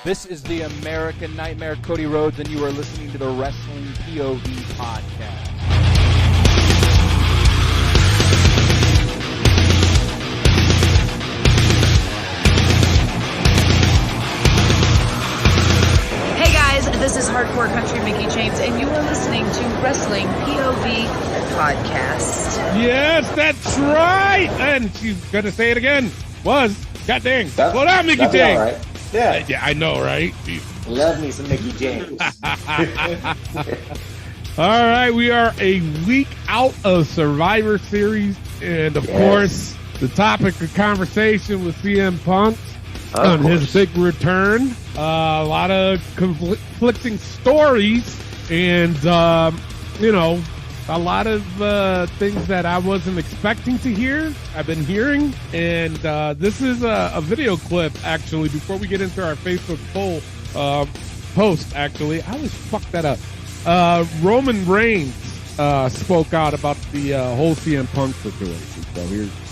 This is the American Nightmare, Cody Rhodes, and you are listening to the Wrestling POV podcast. Hey guys, this is Hardcore Country Mickey James, and you are listening to Wrestling POV podcast. Yes, that's right. And she's gonna say it again. God dang. Slow down, Mickey James. Right. Yeah, I know, right? Love me some Mickey James. All right, we are a week out of Survivor Series, and of course, the topic of conversation with CM Punk on his big return. A lot of conflicting stories, and a lot of things that I wasn't expecting to hear. I've been hearing, and this is a video clip, actually, before we get into our Facebook poll post, actually. I always fuck that up. Roman Reigns spoke out about the whole CM Punk situation. So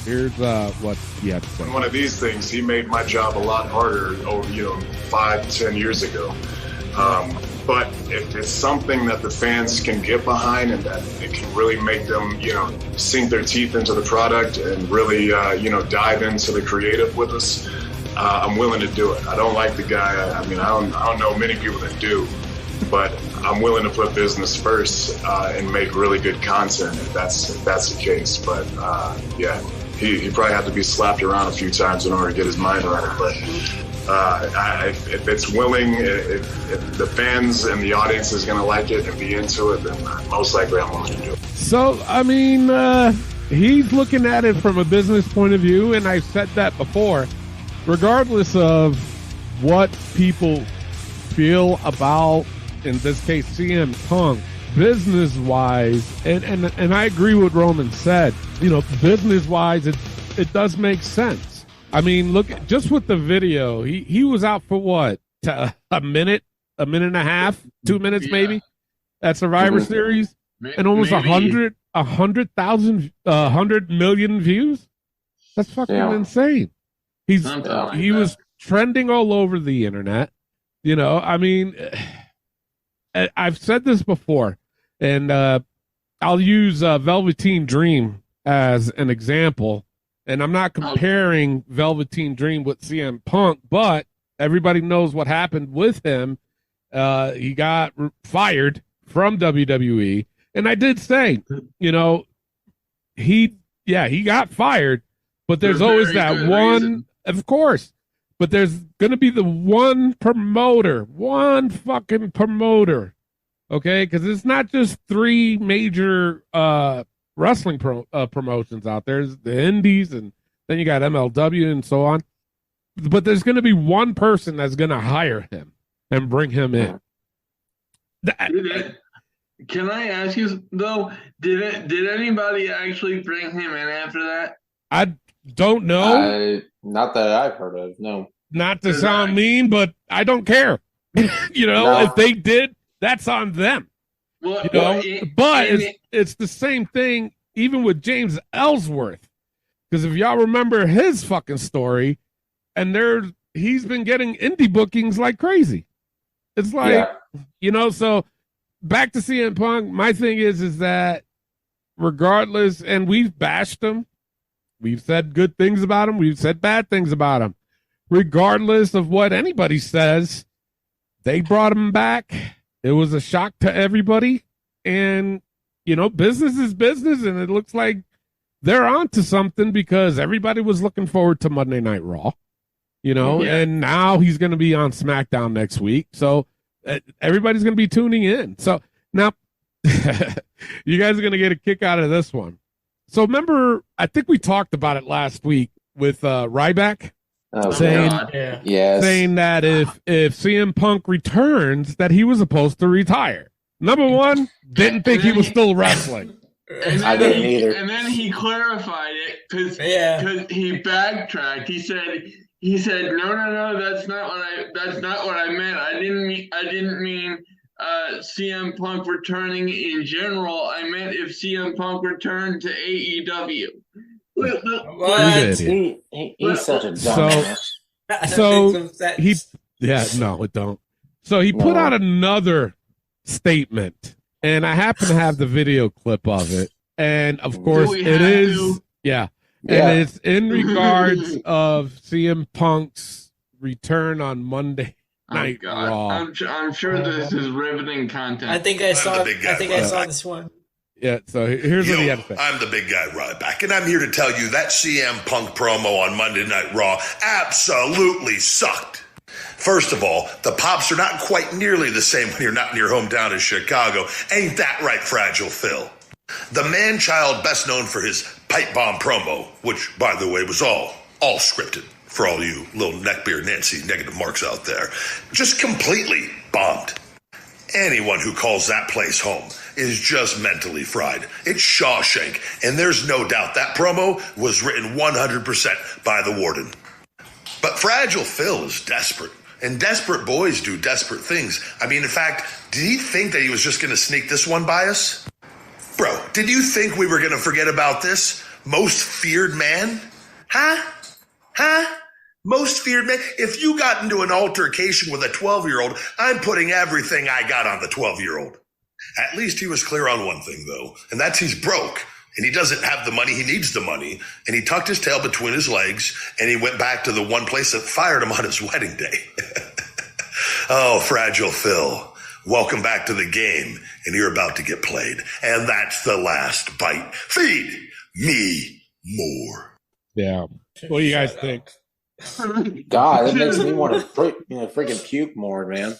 here's what he had to say. One of these things, he made my job a lot harder, 5-10 years ago. But if it's something that the fans can get behind and that it can really make them, sink their teeth into the product and really, dive into the creative with us, I'm willing to do it. I don't like the guy. I don't know many people that do, but I'm willing to put business first and make really good content if that's the case. But he probably had to be slapped around a few times in order to get his mind right. But if it's willing, if the fans and the audience is going to like it and be into it, then most likely I'm willing to do it. So, he's looking at it from a business point of view, and I've said that before. Regardless of what people feel about, in this case, CM Punk, business-wise, and I agree with Roman said, business-wise, it does make sense. I mean, look, just with the video, he was out for what? A minute and a half, 2 minutes maybe, at Survivor Series, and almost 100 million views. That's fucking insane. He was trending all over the internet. I've said this before, and I'll use Velveteen Dream as an example. And I'm not comparing Velveteen Dream with CM Punk, but everybody knows what happened with him. He got fired from WWE. And I did say, he got fired, but there's always that one, reason. Of course, but there's going to be the one fucking promoter, okay? Because it's not just three major wrestling promotions out there. There's the indies, and then you got MLW and so on. But there's going to be one person that's going to hire him and bring him in. Can I ask you though? Did anybody actually bring him in after that? I don't know. Not that I've heard of. No. Not to sound mean, but I don't care. If they did, that's on them. Well, it's the same thing even with James Ellsworth, because if y'all remember his fucking story, and he's been getting indie bookings like crazy. It's like so back to CM Punk. My thing is that regardless, and we've bashed him, we've said good things about him, we've said bad things about him. Regardless of what anybody says, they brought him back. It was a shock to everybody, and business is business, and it looks like they're onto something because everybody was looking forward to Monday Night Raw, and now he's going to be on SmackDown next week, so everybody's going to be tuning in. So now you guys are going to get a kick out of this one. So remember, I think we talked about it last week with Ryback. Saying that if CM Punk returns, that he was supposed to retire. Number one, didn't think he was still wrestling. I didn't either. And then he clarified it because he backtracked. He said, no, that's not what I meant. I didn't mean CM Punk returning in general. I meant if CM Punk returned to AEW. What? He's such a dumbass. So it don't. So he put out another statement, and I happen to have the video clip of it, and of course it is, and it's in regards of CM Punk's return on Monday Night Raw. I'm sure this is riveting content. I think I saw this one. Yeah, so here's what he had to say. I'm the big guy, Ryback, and I'm here to tell you that CM Punk promo on Monday Night Raw absolutely sucked. First of all, the pops are not quite nearly the same when you're not in your hometown of Chicago. Ain't that right, Fragile Phil? The man-child best known for his pipe bomb promo, which, by the way, was all scripted for all you little neckbeard Nancy negative marks out there, just completely bombed. Anyone who calls that place home is just mentally fried. It's Shawshank, and there's no doubt that promo was written 100% by the warden. But Fragile Phil is desperate, and desperate boys do desperate things. I mean, in fact, did he think that he was just going to sneak this one by us? Bro, did you think we were going to forget about this? Most feared man? Huh? Most feared man? If you got into an altercation with a 12-year-old, I'm putting everything I got on the 12-year-old. At least he was clear on one thing, though, and that's he's broke, and he doesn't have the money. He needs the money, and he tucked his tail between his legs, and he went back to the one place that fired him on his wedding day. Oh, Fragile Phil, welcome back to the game, and you're about to get played, and that's the last bite. Feed me more. Yeah. What do you guys think? God, it makes me want to freaking puke more, man.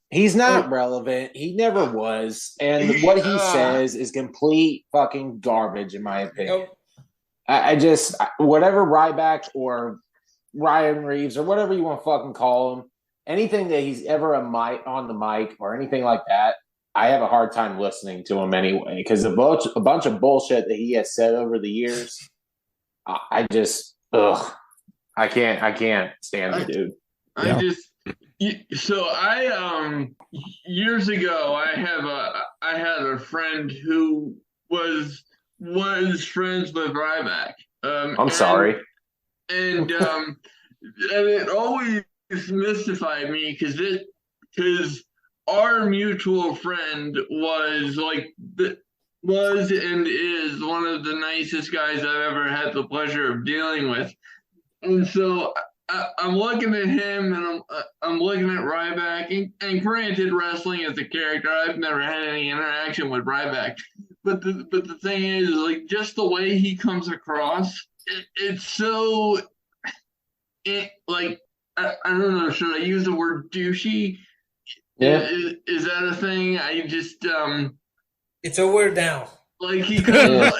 He's not relevant. He never was. And what he says is complete fucking garbage, in my opinion. I just, whatever Ryback or Ryan Reeves or whatever you want to fucking call him, anything that he's ever on the mic or anything like that, I have a hard time listening to him anyway. Because a bunch of bullshit that he has said over the years, I just... Ugh, I can't stand the dude. Years ago I had a friend who was friends with Ryback. I'm sorry. And it always mystified me because our mutual friend was and is one of the nicest guys I've ever had the pleasure of dealing with. And so I'm looking at him and I'm looking at Ryback. And granted, wrestling is a character. I've never had any interaction with Ryback. But the thing is, like, just the way he comes across, it's so... I don't know, should I use the word douchey? Yeah. Is that a thing? I just... It's a word now. Like he comes,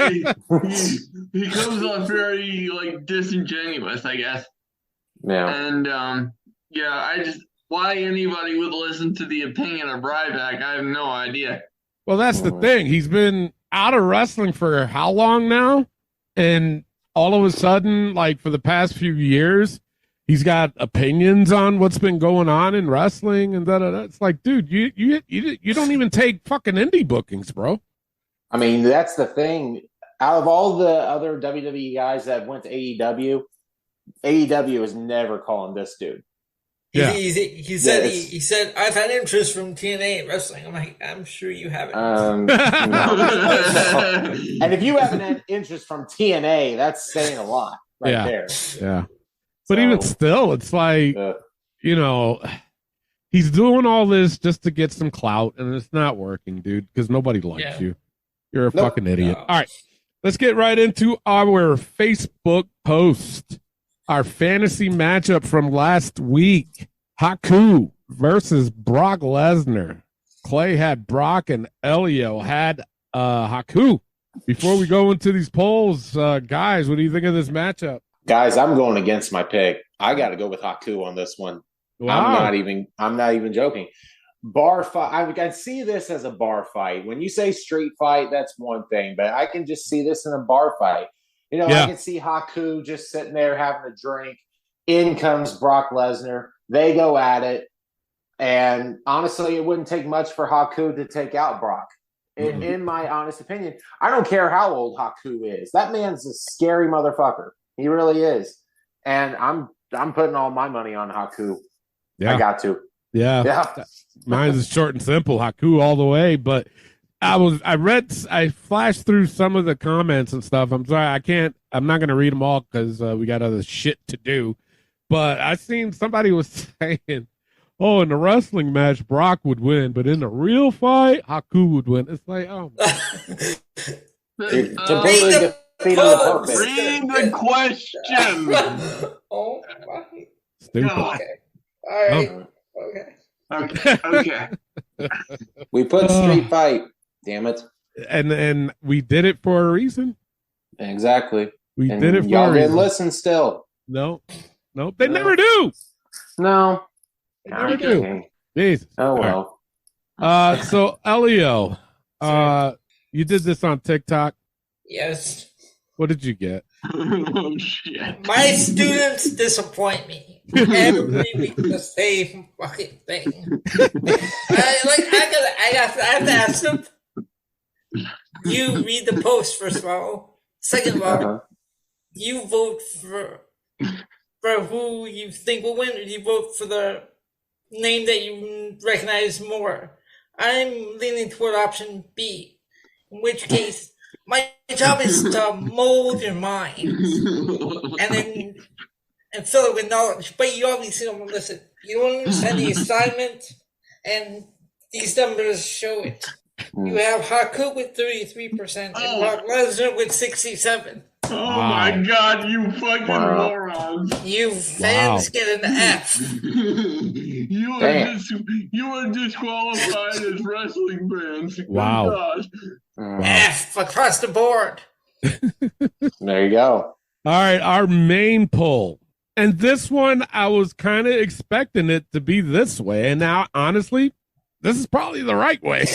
he comes off very disingenuous, I guess. Yeah. And I just why anybody would listen to the opinion of Ryback, I have no idea. Well, that's the thing. He's been out of wrestling for how long now? And all of a sudden, for the past few years, he's got opinions on what's been going on in wrestling and da-da-da. It's like, dude, you don't even take fucking indie bookings, bro. I mean, that's the thing. Out of all the other WWE guys that went to AEW is never calling this dude. Yeah. He said I've had interest from TNA wrestling. I'm like, I'm sure you haven't. No. And if you haven't had interest from TNA, that's saying a lot there. Yeah. But even still, it's like, he's doing all this just to get some clout, and it's not working, dude, because nobody likes you. You're a fucking idiot. No. All right, let's get right into our Facebook post. Our fantasy matchup from last week. Haku versus Brock Lesnar. Clay had Brock, and Elio had Haku. Before we go into these polls, guys, what do you think of this matchup? Guys, I'm going against my pick. I got to go with Haku on this one. Wow. I'm not even joking. Bar fight. I can see this as a bar fight. When you say street fight, that's one thing, but I can just see this in a bar fight. I can see Haku just sitting there having a drink. In comes Brock Lesnar. They go at it. And honestly, it wouldn't take much for Haku to take out Brock. in my honest opinion. I don't care how old Haku is. That man's a scary motherfucker. He really is. And I'm putting all my money on Haku. Yeah. I got to. Yeah. Mine's short and simple, Haku all the way. But I flashed through some of the comments and stuff. I'm sorry, I'm not going to read them all because we got other shit to do. But I seen somebody was saying, oh, in the wrestling match, Brock would win, but in the real fight, Haku would win. It's like, oh, completely defeating the purpose. Read the question. Oh my. Stupid. Okay. All right. Okay. We put street fight. Damn it. And we did it for a reason. Exactly. We did it for y'all a reason. didn't listen still. No. They never do. No. They never do. Jesus. Oh, well. So, Elio, you did this on TikTok. Yes. What did you get? Oh, shit. My students disappoint me every week. The same fucking thing. I have to ask them. You read the post first of all. Second of all, you vote for who you think will win, or you vote for the name that you recognize more. I'm leaning toward option B, in which case my job is to mold your mind and fill it with knowledge. But you obviously don't listen. You don't understand the assignment, and these numbers show it. You have Haku with 33% and Brock Lesnar with 67%. Oh my God, you fucking morons. You fans get an F. You are disqualified as wrestling fans. Wow. Gosh. F across the board. There you go. All right, our main poll. And this one, I was kind of expecting it to be this way. And now, honestly, this is probably the right way.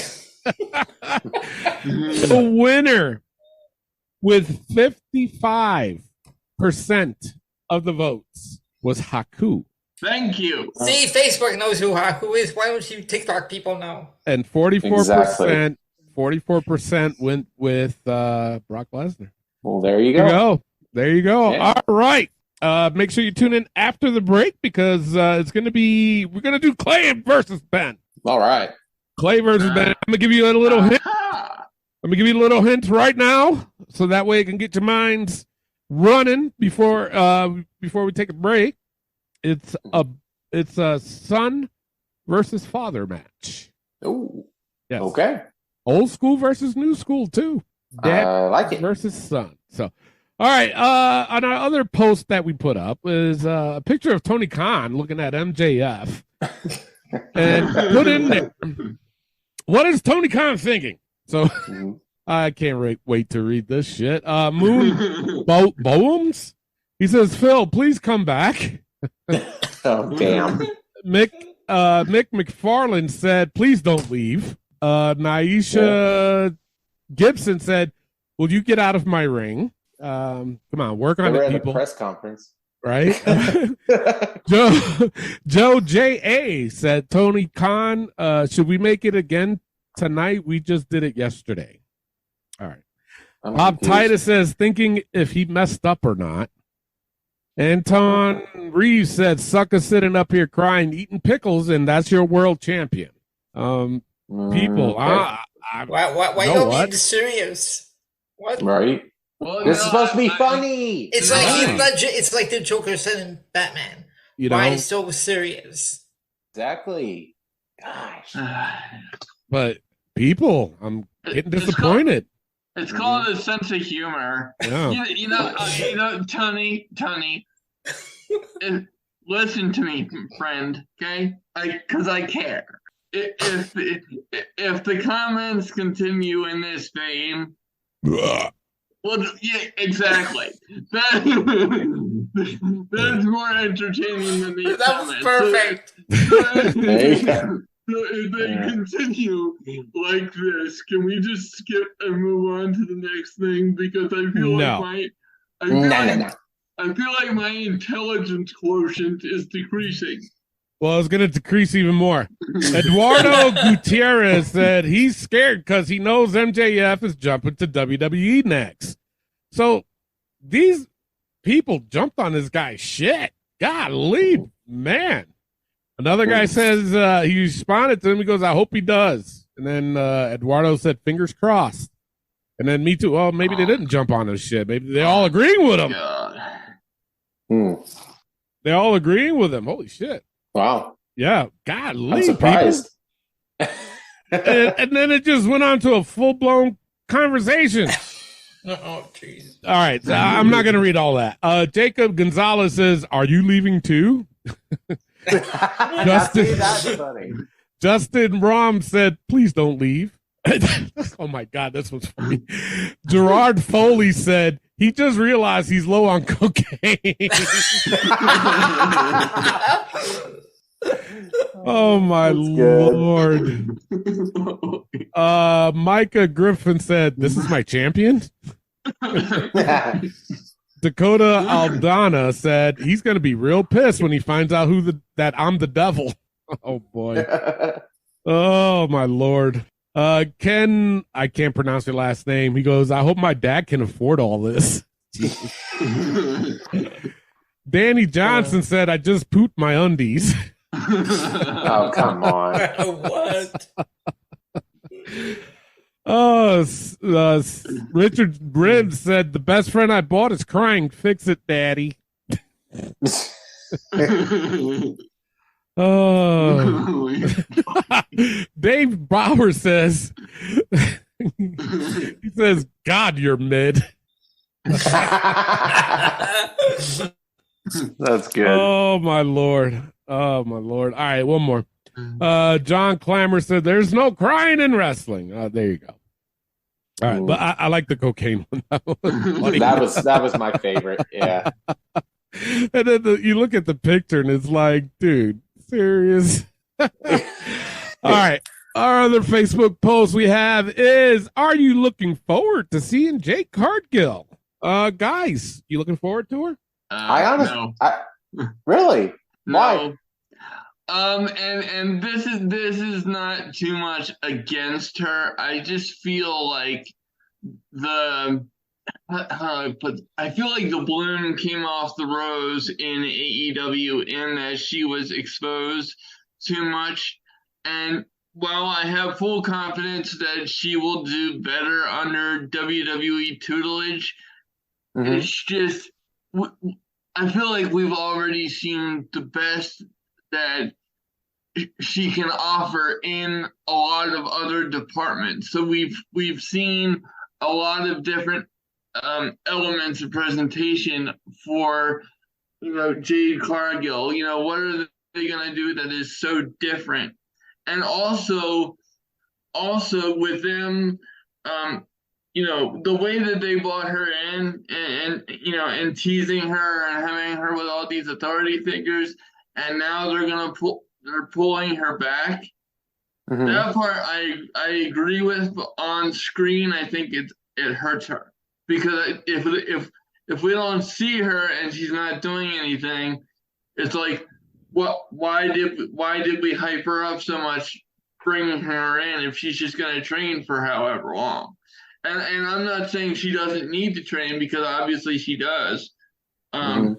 The winner with 55% of the votes was Haku. Thank you. See, Facebook knows who Haku is. Why don't you TikTok people know? And 44% went with Brock Lesnar. Well, there you go. There you go. Yeah. All right. Make sure you tune in after the break because we're going to do Clay versus Ben. All right. Clay versus Ben. I'm going to give you a little hint. I'm going to give you a little hint right now so that way it can get your minds running before we take a break. It's a son versus father match. Oh. Yes. Okay. Old school versus new school too. Dad like it. versus son. So, all right. On our other post that we put up is a picture of Tony Khan looking at MJF, and put in there, what is Tony Khan thinking? So, I can't wait to read this shit. Moon Boems. He says, Phil, please come back. Oh damn. Mick McFarland said, please don't leave. Naisha Gibson said, will you get out of my ring? Come on, work on it, people. At a press conference. Right? Joe J.A. said, Tony Khan, should we make it again tonight? We just did it yesterday. All right. Bob Titus says, thinking if he messed up or not. Anton Reeves said, sucker sitting up here crying, eating pickles, and that's your world champion. People, why don't you be serious? What? Right? Well, this is supposed to be funny. It's like the Joker said in Batman. Why so serious? Exactly. Gosh. But people, I'm getting disappointed. It's called a sense of humor. Yeah. You know, Tony, listen to me, friend, okay? Because I care. If the comments continue in this vein, well, yeah, exactly. That's more entertaining than these comments. Perfect. So if they continue like this, can we just skip and move on to the next thing? Because I feel like my intelligence quotient is decreasing. Well, it's going to decrease even more. Eduardo Gutierrez said he's scared because he knows MJF is jumping to WWE next. So these people jumped on this guy's shit. Golly, man. Another guy says he responded to him. He goes, I hope he does. And then Eduardo said, fingers crossed. And then Me Too. Well, maybe they didn't jump on his shit. Maybe they're all agreeing with him. They're all agreeing with him. Holy shit. Wow. Yeah. Golly, I'm surprised. and then it just went on to a full-blown conversation. Oh, jeez. All right. So I'm not going to read all that. Jacob Gonzalez says, are you leaving too? That's funny. Justin Rom said, please don't leave. Oh, my God. This was funny. Gerard Foley said, he just realized he's low on cocaine. Oh, my Lord. Micah Griffin said, this is my champion? Dakota Aldana said, he's going to be real pissed when he finds out that I'm the devil. Oh, boy. Oh, my Lord. Ken, I can't pronounce your last name. He goes, I hope my dad can afford all this. Danny Johnson said, I just pooped my undies. Oh, come on. What? Richard Bryn said, the best friend I bought is crying. Fix it, Daddy. Oh, Dave Bauer says, he says, God, you're mid. That's good. Oh, my Lord. Oh, my Lord. All right, one more. John Clammer said, there's no crying in wrestling. There you go. All right, but I like the cocaine one. That was my favorite. Yeah. And then you look at the picture and it's like, dude, serious. All right. Our other Facebook post we have is, are you looking forward to seeing Jade Cargill? Guys, you looking forward to her? I honestly, No. Really? No. Why? And this is not too much against her. I just feel like I feel like the balloon came off the rose in AEW in that she was exposed too much. And while I have full confidence that she will do better under WWE tutelage, it's just, I feel like we've already seen the best that she can offer in a lot of other departments. So we've seen a lot of different elements of presentation for, Jade Cargill. What are they going to do that is so different? And also with them, the way that they brought her in and teasing her and having her with all these authority figures, and now they're pulling her back. That part I agree with, but on screen I think it hurts her, because if we don't see her and she's not doing anything, it's like, why did we hype her up so much bringing her in if she's just going to train for however long? And I'm not saying she doesn't need to train, because obviously she does. And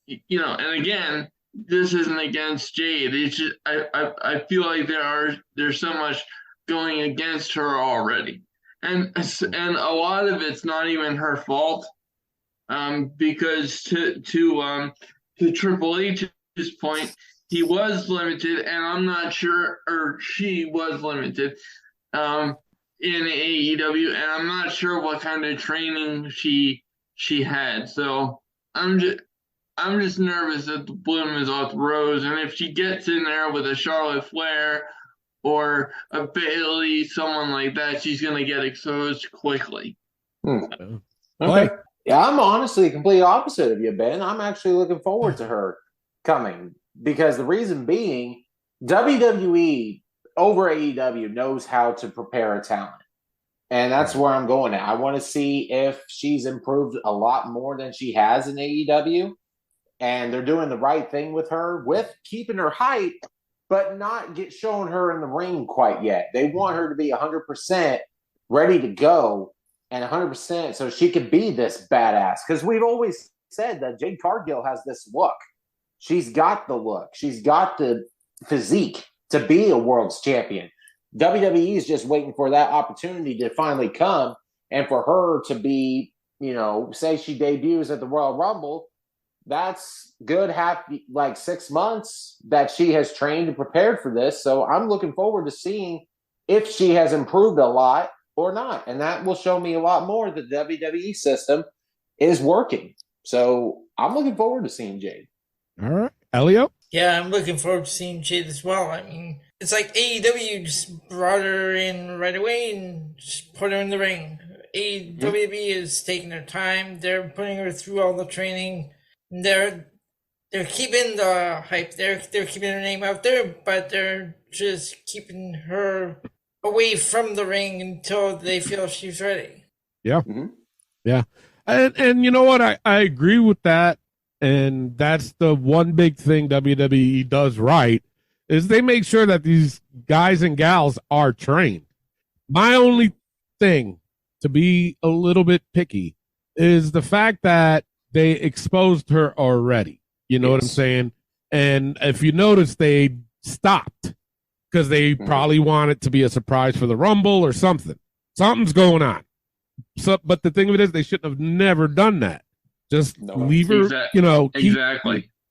again, this isn't against Jade. It's just I feel like there's so much going against her already, and a lot of it's not even her fault. Because to Triple H's point, he was limited, and I'm not sure, or she was limited in AEW, and I'm not sure what kind of training she had. So I'm just nervous that the bloom is off the rose, and if she gets in there with a Charlotte Flair or a Bayley, someone like that, she's going to get exposed quickly. Okay. Yeah, I'm honestly the complete opposite of you, Ben. I'm actually looking forward to her coming, because the reason being, WWE over AEW knows how to prepare a talent. And that's where I'm going at. I want to see if she's improved a lot more than she has in AEW. and they're doing the right thing with her, with keeping her height, but not showing her in the ring quite yet. They want her to be 100% ready to go and 100% so she could be this badass. Because we've always said that Jade Cargill has this look. She's got the look. She's got the physique to be a world's champion. WWE is just waiting for that opportunity to finally come and for her to be, say she debuts at the Royal Rumble. That's good 6 months that she has trained and prepared for this. So I'm looking forward to seeing if she has improved a lot or not. And that will show me a lot more that the WWE system is working. So I'm looking forward to seeing Jade. All right. Elio? Yeah, I'm looking forward to seeing Jade as well. I mean, it's like AEW just brought her in right away and just put her in the ring. WWE is taking their time. They're putting her through all the training. They're keeping the hype. They're keeping her name out there, but they're just keeping her away from the ring until they feel she's ready. Yeah. Yeah. And you know what? I agree with that. And that's the one big thing WWE does right is they make sure that these guys and gals are trained. My only thing, to be a little bit picky, is the fact that they exposed her already. You know what I'm saying? And if you notice, they stopped because they probably want it to be a surprise for the Rumble or something. Something's going on. So, but the thing of it is, they shouldn't have never done that. Just leave her,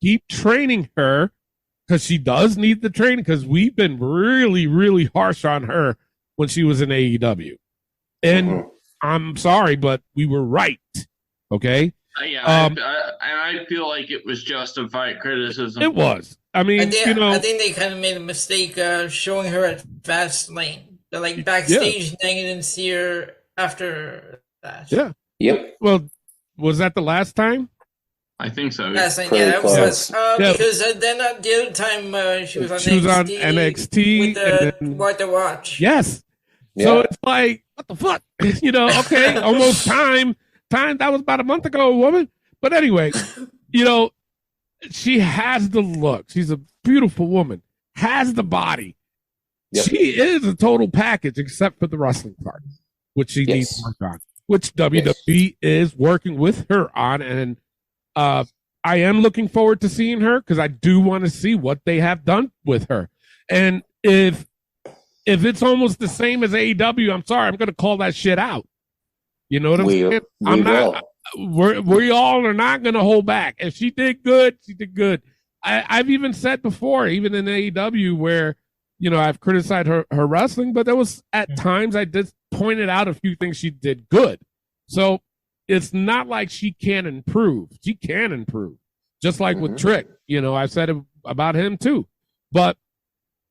keep training her because she does need the training because we've been really, really harsh on her when she was in AEW. And I'm sorry, but we were right. Okay? I feel like it was justified criticism. It was. I mean, I think they kind of made a mistake showing her at Fastlane. Like backstage, and then you didn't see her after that. Yeah. Yep. Well, was that the last time? I think so. Last time, that was because then the other time she was on NXT with What to Watch. Yes. Yeah. So it's like, what the fuck? Okay, almost time. That was about a month ago, woman. But anyway, she has the look. She's a beautiful woman. Has the body. Yep. She is a total package, except for the wrestling part, which she needs to work on. Which WWE is working with her on, and I am looking forward to seeing her because I do want to see what they have done with her. And if it's almost the same as AEW, I'm sorry, I'm going to call that shit out. You know what I'm saying? We all are not going to hold back. If she did good, she did good. I've even said before, even in AEW, where I've criticized her wrestling, but there was at times I just pointed out a few things she did good. So it's not like she can't improve. She can improve, just like with Trick. I said it about him too. But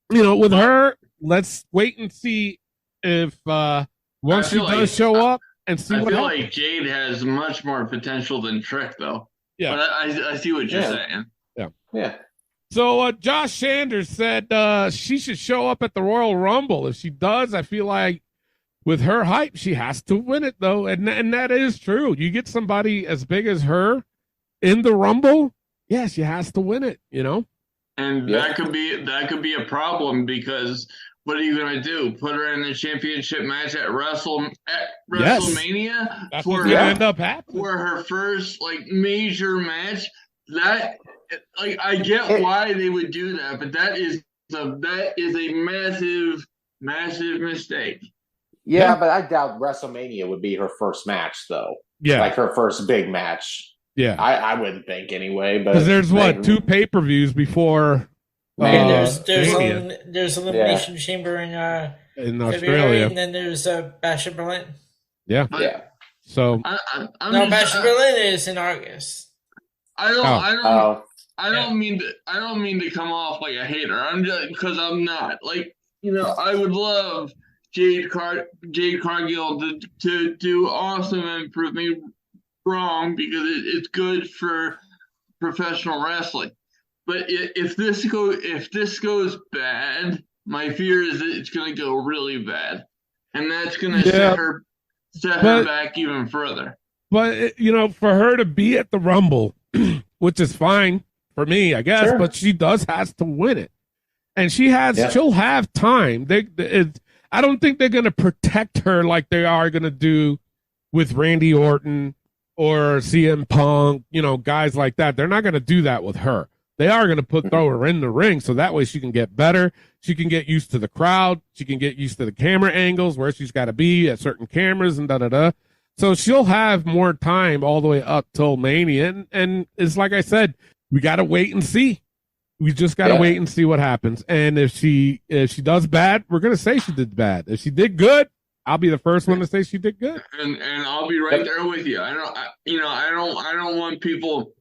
with her, let's wait and see if once she does show up and see what happens. I feel like Jade has much more potential than Trick, though. Yeah, but I see what you're saying. Yeah. So Josh Sanders said she should show up at the Royal Rumble. If she does, I feel like with her hype, she has to win it, though. And that is true. You get somebody as big as her in the Rumble, she has to win it, And that could be a problem because what are you going to do? Put her in the championship match at WrestleMania? That's what's going to end up happening. For her first, major match? I get why they would do that, but that is a massive, massive mistake. Yeah, but I doubt WrestleMania would be her first match, though. Yeah. Like her first big match. Yeah. I wouldn't think anyway. Because there's, 2 pay-per-views before... there's Elimination Chamber in Australia. February, and then there's Bash at Berlin. Yeah. So... Bash at Berlin is in August. I don't mean to come off like a hater. I'm just because I'm not. I would love Jade Cargill to do awesome and prove me wrong because it's good for professional wrestling. But if this goes bad, my fear is that it's going to go really bad, and that's going to set her back even further. But for her to be at the Rumble which is fine for me, I guess. Sure. But she has to win it, and she'll have time. I don't think they're going to protect her like they are going to do with Randy Orton or CM Punk, guys like that. They're not going to do that with her. They are going to throw her in the ring so that way she can get better. She can get used to the crowd. She can get used to the camera angles, where she's got to be at certain cameras and da-da-da. So she'll have more time all the way up till Mania. And it's like I said, we got to wait and see. We just got to wait and see what happens. And if she does bad, we're going to say she did bad. If she did good, I'll be the first one to say she did good. And I'll be right there with you. I don't want people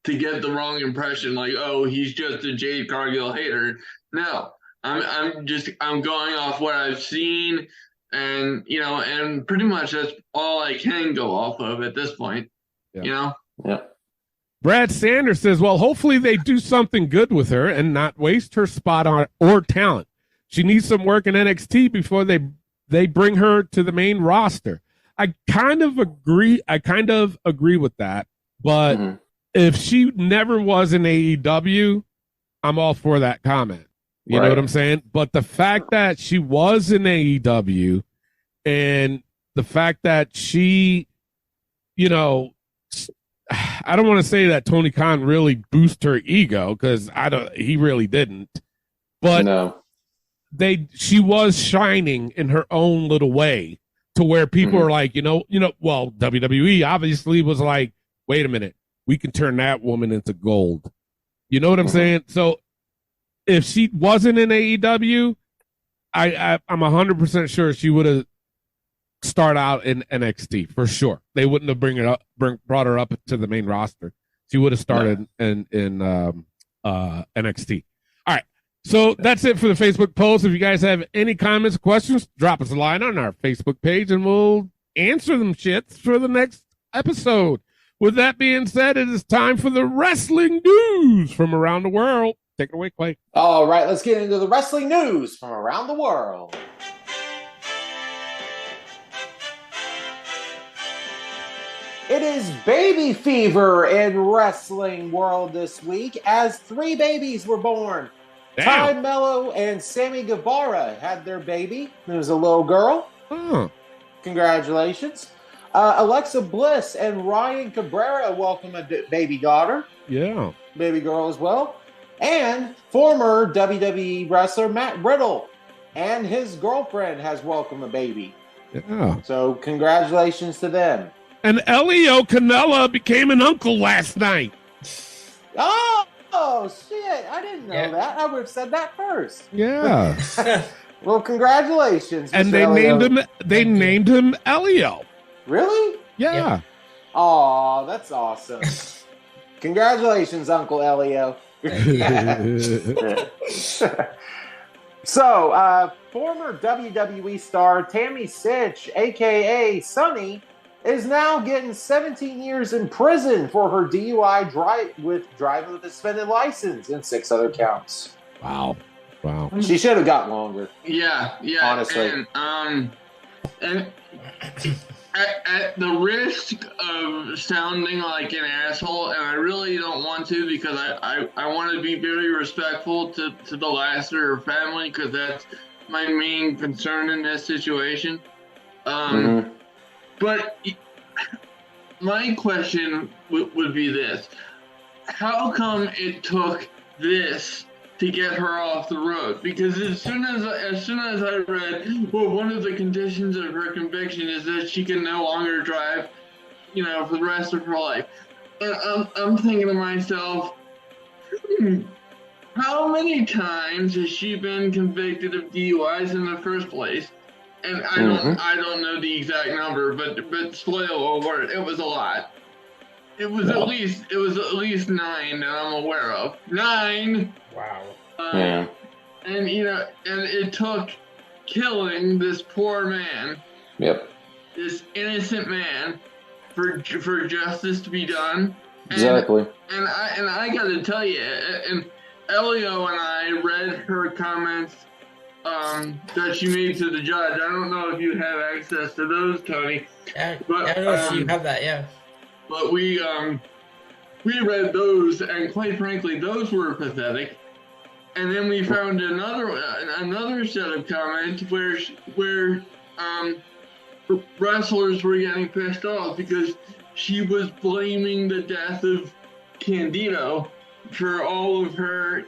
to get the wrong impression, like, oh, he's just a Jade Cargill hater. No, I'm going off what I've seen, and and pretty much that's all I can go off of at this point. Yeah. Brad Sanders says, well, hopefully they do something good with her and not waste her spot on or talent. She needs some work in NXT before they bring her to the main roster. I kind of agree with that, but if she never was in AEW, I'm all for that comment. You know what I'm saying? But the fact that she was in AEW and the fact that she, I don't want to say that Tony Khan really boosted her ego, because he really didn't. But she was shining in her own little way to where people are like, well, WWE obviously was like, wait a minute, we can turn that woman into gold. You know what I'm saying? So if she wasn't in AEW, I'm 100% sure she would have started out in NXT for sure. They wouldn't have brought her up to the main roster. She would have started in NXT. All right. So that's it for the Facebook post. If you guys have any comments or questions, drop us a line on our Facebook page and we'll answer them shits for the next episode. With that being said, it is time for the wrestling news from around the world. Take it away, Clay. All right, let's get into the wrestling news from around the world. It is baby fever in wrestling world this week as 3 babies were born. Ty Mello and Sammy Guevara had their baby. It was a little girl. Congratulations. Alexa Bliss and Ryan Cabrera welcome a baby daughter. Yeah. Baby girl as well. And former WWE wrestler Matt Riddle and his girlfriend has welcomed a baby. Yeah. So congratulations to them. And Elio Canella became an uncle last night. Oh shit. I didn't know that. I would have said that first. Yeah. Well, congratulations. And they named him Elio. Really? Yeah. Oh, that's awesome. Congratulations, Uncle Elio. So, former WWE star Tammy Sitch, a.k.a. Sunny, is now getting 17 years in prison for her DUI driving with a suspended license and 6 other counts. Wow. She should have got longer. Yeah. Honestly. And at the risk of sounding like an asshole, and I really don't want to, because I want to be very respectful to the Lesnar family, because that's my main concern in this situation. But my question would be this: how come it took this to get her off the road? Because as soon as I read, well, one of the conditions of her conviction is that she can no longer drive, for the rest of her life. And I'm thinking to myself, how many times has she been convicted of DUIs in the first place? And I don't know the exact number, but spoiler alert, it was a lot. It was at least 9 that I'm aware of. 9. Wow. And and it took killing this poor man. Yep. This innocent man for justice to be done. Exactly. And I got to tell you, and Elio and I read her comments that she made to the judge. I don't know if you have access to those, Tony. But I don't know if you have that, yeah. But we we read those, and quite frankly, those were pathetic. And then we found another set of comments where wrestlers were getting pissed off because she was blaming the death of Candido for all of her,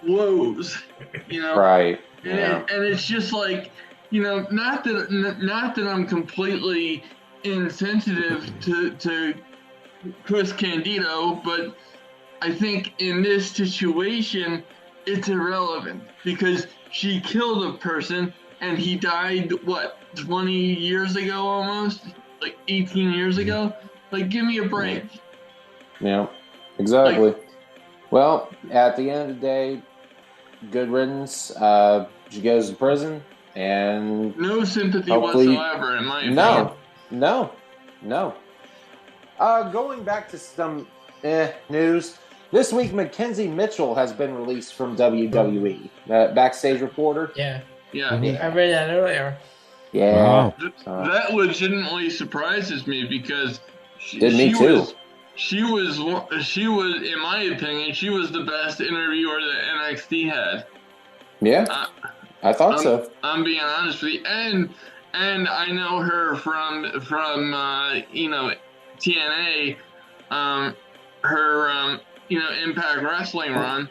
woes, Right. And it's just like, not that I'm completely insensitive to Chris Candido, but I think in this situation, it's irrelevant because she killed a person and he died, 20 years ago almost? Like 18 years ago? Like, give me a break. Yeah, exactly. Well, at the end of the day, good riddance. She goes to prison, and no sympathy whatsoever, in my opinion. No. Going back to some news. This week, Mackenzie Mitchell has been released from WWE. Backstage reporter. Yeah. Yeah. I read that earlier. Yeah. Wow. That legitimately surprises me because she too. She was, in my opinion, she was the best interviewer that NXT had. Yeah, I thought so. I'm being honest with you, and I know her from TNA, her Impact Wrestling run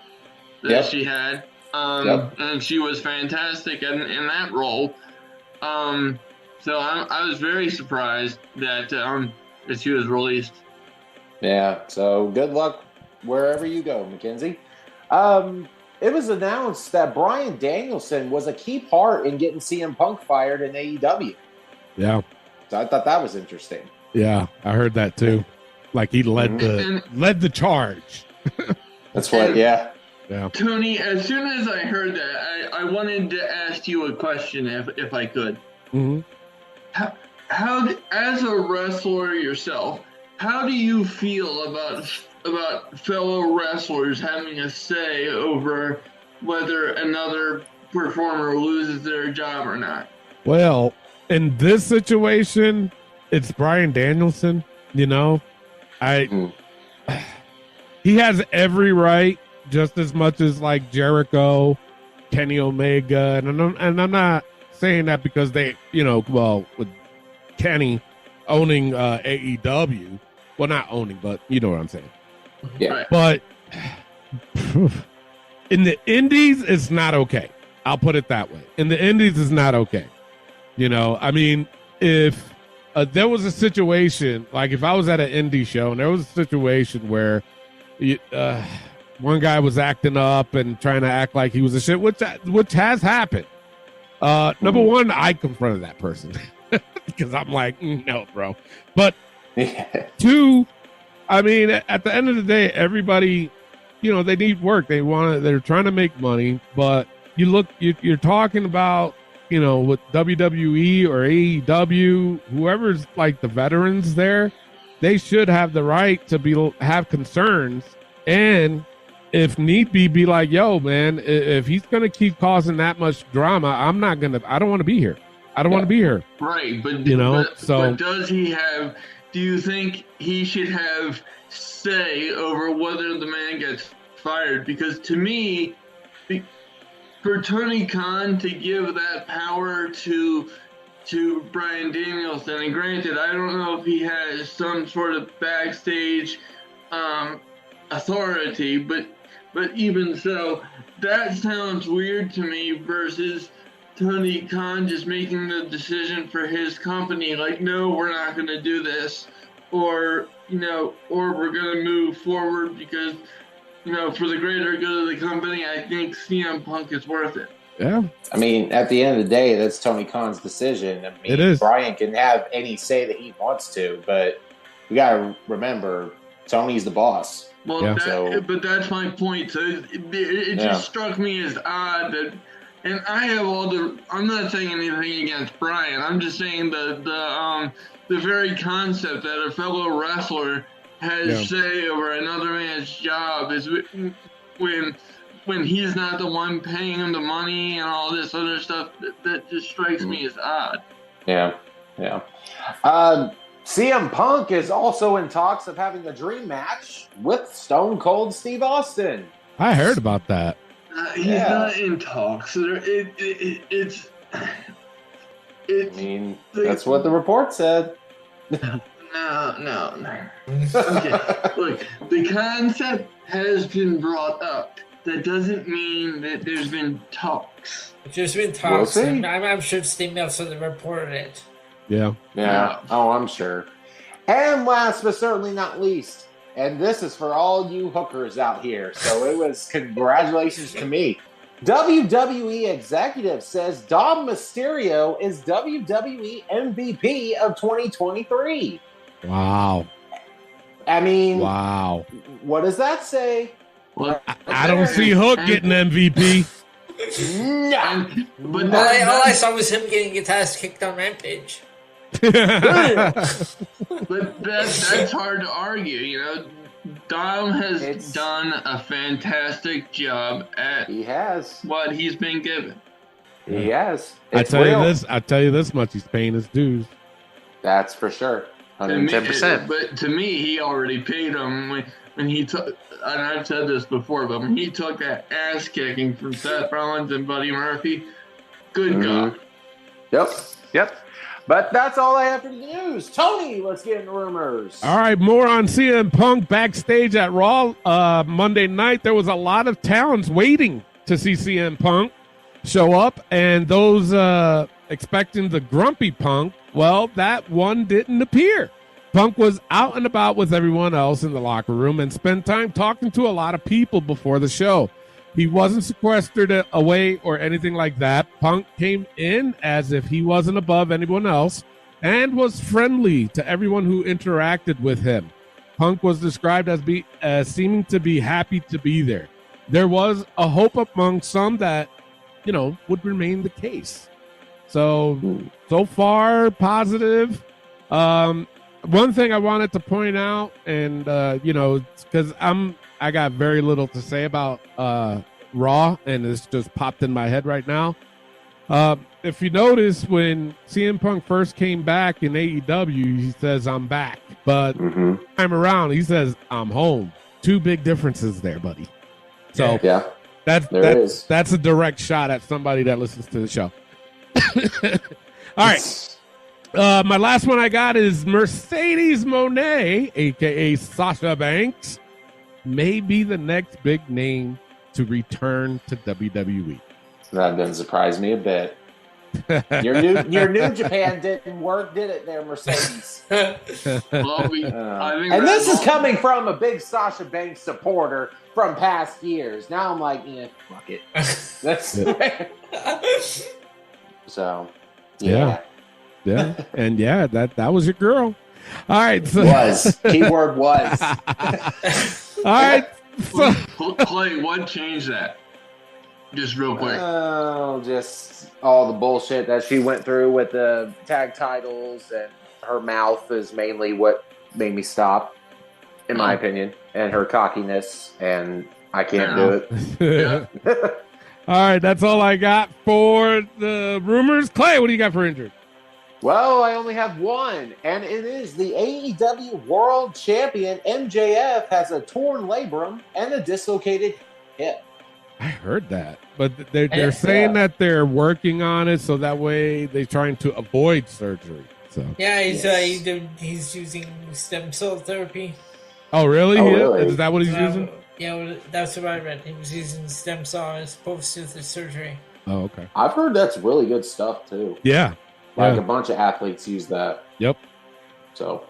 that she had, and she was fantastic in that role. So I was very surprised that she was released. Yeah, so good luck wherever you go, Mackenzie. It was announced that Bryan Danielson was a key part in getting CM Punk fired in AEW. Yeah. So I thought that was interesting. Yeah, I heard that too. Like he led the charge. That's what, yeah. Tony, as soon as I heard that, I wanted to ask you a question if I could. Mm-hmm. How, as a wrestler yourself, how do you feel about fellow wrestlers having a say over whether another performer loses their job or not? Well, in this situation, it's Bryan Danielson. He has every right, just as much as like Jericho, Kenny Omega, and I'm not saying that because they, with Kenny owning AEW. Well, not owning, but you know what I'm saying. Yeah. But in the indies, it's not okay. I'll put it that way. In the indies, it's not okay. I mean, if there was a situation, like if I was at an indie show and there was a situation where one guy was acting up and trying to act like he was a shit, which has happened. Number one, I confronted that person because I'm like, no, bro. But two, I mean, at the end of the day, everybody, they need work. They're trying to make money, but you're talking about, with WWE or AEW, whoever's like the veterans there, they should have the right to have concerns. And if need be like, yo, man, if he's going to keep causing that much drama, I don't want to be here. I don't want to be here. Right. But, but does he have, do you think he should have say over whether the man gets fired? Because to me, for Tony Khan to give that power to Bryan Danielson, and granted, I don't know if he has some sort of backstage authority, but even so, that sounds weird to me versus Tony Khan just making the decision for his company, like, no, we're not going to do this, or we're going to move forward because, for the greater good of the company, I think CM Punk is worth it. Yeah. I mean, at the end of the day, that's Tony Khan's decision. I mean, it is. Bryan can have any say that he wants to, but we got to remember, Tony's the boss. Well, but that's my point. So it just struck me as odd that, and I have I'm not saying anything against Bryan. I'm just saying the very concept that a fellow wrestler has say over another man's job is when he's not the one paying him the money and all this other stuff, that just strikes me as odd. Yeah. CM Punk is also in talks of having a dream match with Stone Cold Steve Austin. I heard about that. He's not in talks. It's. I mean, that's what the report said. No. Okay, look, the concept has been brought up. That doesn't mean that there's been talks. There's been talks. We'll and I'm sure Steve Meltzer reported it. Yeah. Oh, I'm sure. And last but certainly not least, and this is for all you hookers out here, so it was congratulations to me. WWE executive says Dom Mysterio is WWE MVP of 2023. Wow. I mean, wow. What does that say? Well, I don't see Hook getting MVP. No. But all I saw was him getting his ass kicked on Rampage. But that's hard to argue, you know. Dom has done a fantastic job at what he's been given. He has. I tell you this much, he's paying his dues. That's for sure. 110%. But to me, he already paid him when he took, and I've said this before, but when he took that ass kicking from Seth Rollins and Buddy Murphy, good God. Yep. But that's all I have for the news. Tony, let's get into rumors. All right, more on CM Punk backstage at Raw Monday night. There was a lot of talents waiting to see CM Punk show up, and those expecting the grumpy Punk, well, that one didn't appear. Punk was out and about with everyone else in the locker room and spent time talking to a lot of people before the show. He wasn't sequestered away or anything like that. Punk came in as if he wasn't above anyone else and was friendly to everyone who interacted with him. Punk was described as seeming to be happy to be there. There was a hope among some that, would remain the case. So far, positive. One thing I wanted to point out, and, because I got very little to say about Raw, and it's just popped in my head right now. If you notice, when CM Punk first came back in AEW, he says, "I'm back." But time around, he says, "I'm home." Two big differences there, buddy. So that's a direct shot at somebody that listens to the show. All right. My last one I got is Mercedes Moné, a.k.a. Sasha Banks, may be the next big name to return to WWE. That doesn't surprise me a bit. Your New Japan didn't work, did it there, Mercedes? And this is coming from a big Sasha Banks supporter from past years. Now I'm like, fuck it. That's so, yeah. Yeah, and that was your girl. All right, so was keyword was. All right, so Clay, what changed that? Just real quick. Oh, just all the bullshit that she went through with the tag titles, and her mouth is mainly what made me stop, in my opinion, and her cockiness, and I can't do it. All right, that's all I got for the rumors. Clay, what do you got for injured? Well, I only have one, and it is the AEW World Champion MJF has a torn labrum and a dislocated hip. I heard that, but they're saying that they're working on it, so that way they're trying to avoid surgery. So he's using stem cell therapy. Oh, really? Really? Is that what he's using? Yeah, that's what I read. He was using stem cell as opposed to the surgery. Oh, okay. I've heard that's really good stuff too. Yeah. A bunch of athletes use that. Yep. So,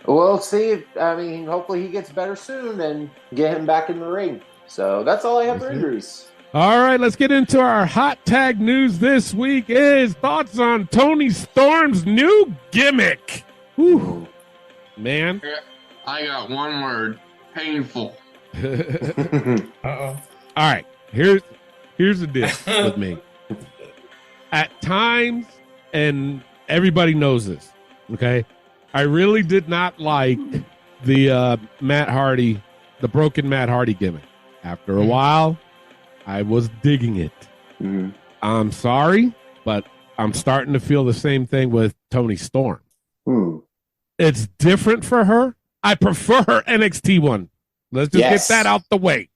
we'll see. Hopefully he gets better soon and get him back in the ring. So, that's all I have for injuries. All right, let's get into our hot tag news this week is thoughts on Toni Storm's new gimmick. Whew. Man. I got one word. Painful. Uh-oh. All right, here's the deal with me. At times, and everybody knows this, okay? I really did not like the Matt Hardy, the broken Matt Hardy gimmick. After a while, I was digging it. I'm sorry, but I'm starting to feel the same thing with Toni Storm. It's different for her. I prefer her NXT one. Let's just get that out the way.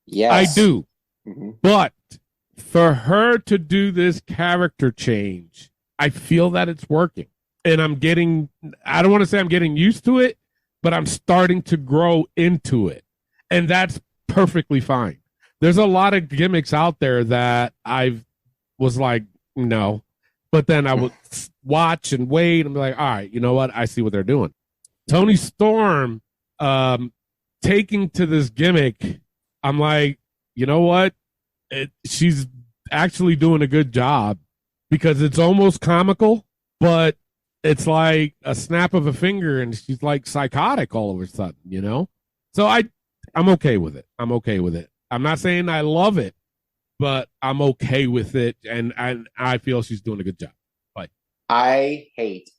Yes. I do. Mm-hmm. But for her to do this character change, I feel that it's working. And I don't want to say I'm getting used to it, but I'm starting to grow into it. And that's perfectly fine. There's a lot of gimmicks out there that I was like, no. But then I would watch and wait and be like, all right, you know what? I see what they're doing. Toni Storm taking to this gimmick, I'm like, you know what? She's actually doing a good job because it's almost comical, but it's like a snap of a finger and she's like psychotic all of a sudden, you know? So I'm okay with it. I'm okay with it. I'm not saying I love it, but I'm okay with it, and I feel she's doing a good job. Like, I hate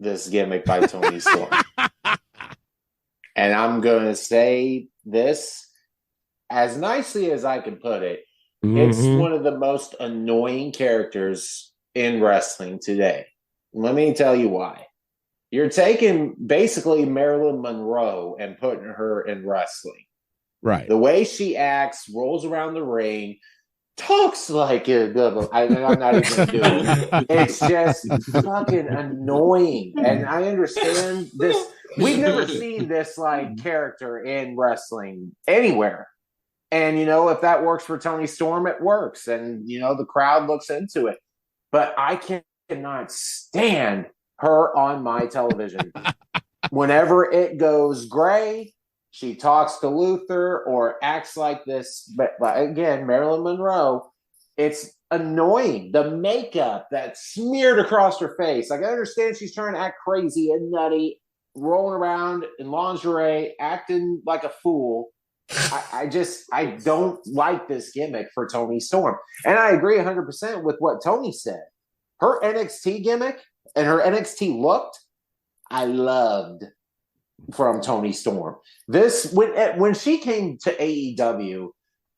this gimmick by Toni Storm. And I'm going to say this as nicely as I can put it. Mm-hmm. It's one of the most annoying characters in wrestling today. Let me tell you why. You're taking basically Marilyn Monroe and putting her in wrestling. Right. The way she acts, rolls around the ring, talks like a double. I'm not even doing it. It's just fucking annoying. And I understand this. We've never seen this like character in wrestling anywhere. And, you know, if that works for Toni Storm, it works. And, you know, the crowd looks into it. But I cannot stand her on my television. Whenever it goes gray, she talks to Luther or acts like this. But again, Marilyn Monroe, it's annoying. The makeup that's smeared across her face. Like, I understand she's trying to act crazy and nutty, rolling around in lingerie, acting like a fool. I don't like this gimmick for Toni Storm. And I agree 100% with what Tony said. Her NXT gimmick and her NXT looked, I loved from Toni Storm. This, when she came to AEW,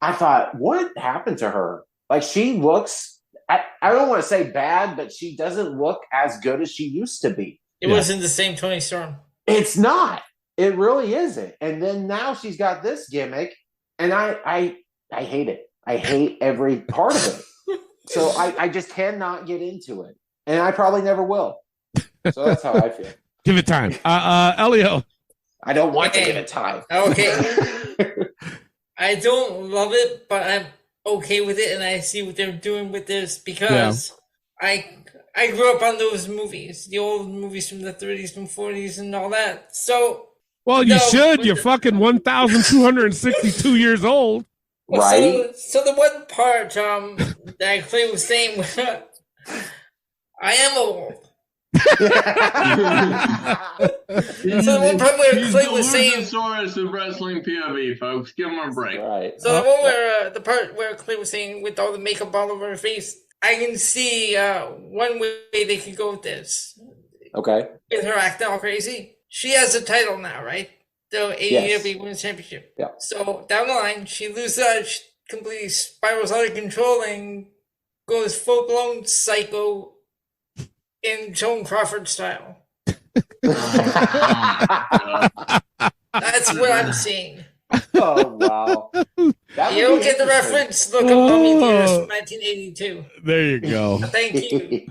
I thought, what happened to her? Like, she looks, I don't want to say bad, but she doesn't look as good as she used to be. It wasn't the same Toni Storm. It's not. It really isn't. And then now she's got this gimmick, and I hate it. I hate every part of it. So I just cannot get into it. And I probably never will. So that's how I feel. Give it time. Elio. I don't want to give it time. Okay. I don't love it, but I'm okay with it, and I see what they're doing with this because I grew up on those movies, the old movies from the 30s and 40s and all that. So, well, you should. You're fucking 1,262 years old. Well, right? So the one part that Clay was saying, I am old. So the one part where Clay was saying, "Source of wrestling POV, folks, give him a break." Right. So the one where the part where Clay was saying with all the makeup all over her face, I can see one way they could go with this. Okay. With her acting all crazy, she has a title now, right? The AEW Women's Championship. Yeah. So down the line, she loses, she completely spirals out of control and goes full blown psycho. In Joan Crawford style. That's what I'm seeing. Oh, wow. You don't get the reference? Look up Mummy Theaters from 1982. There you go. Thank you.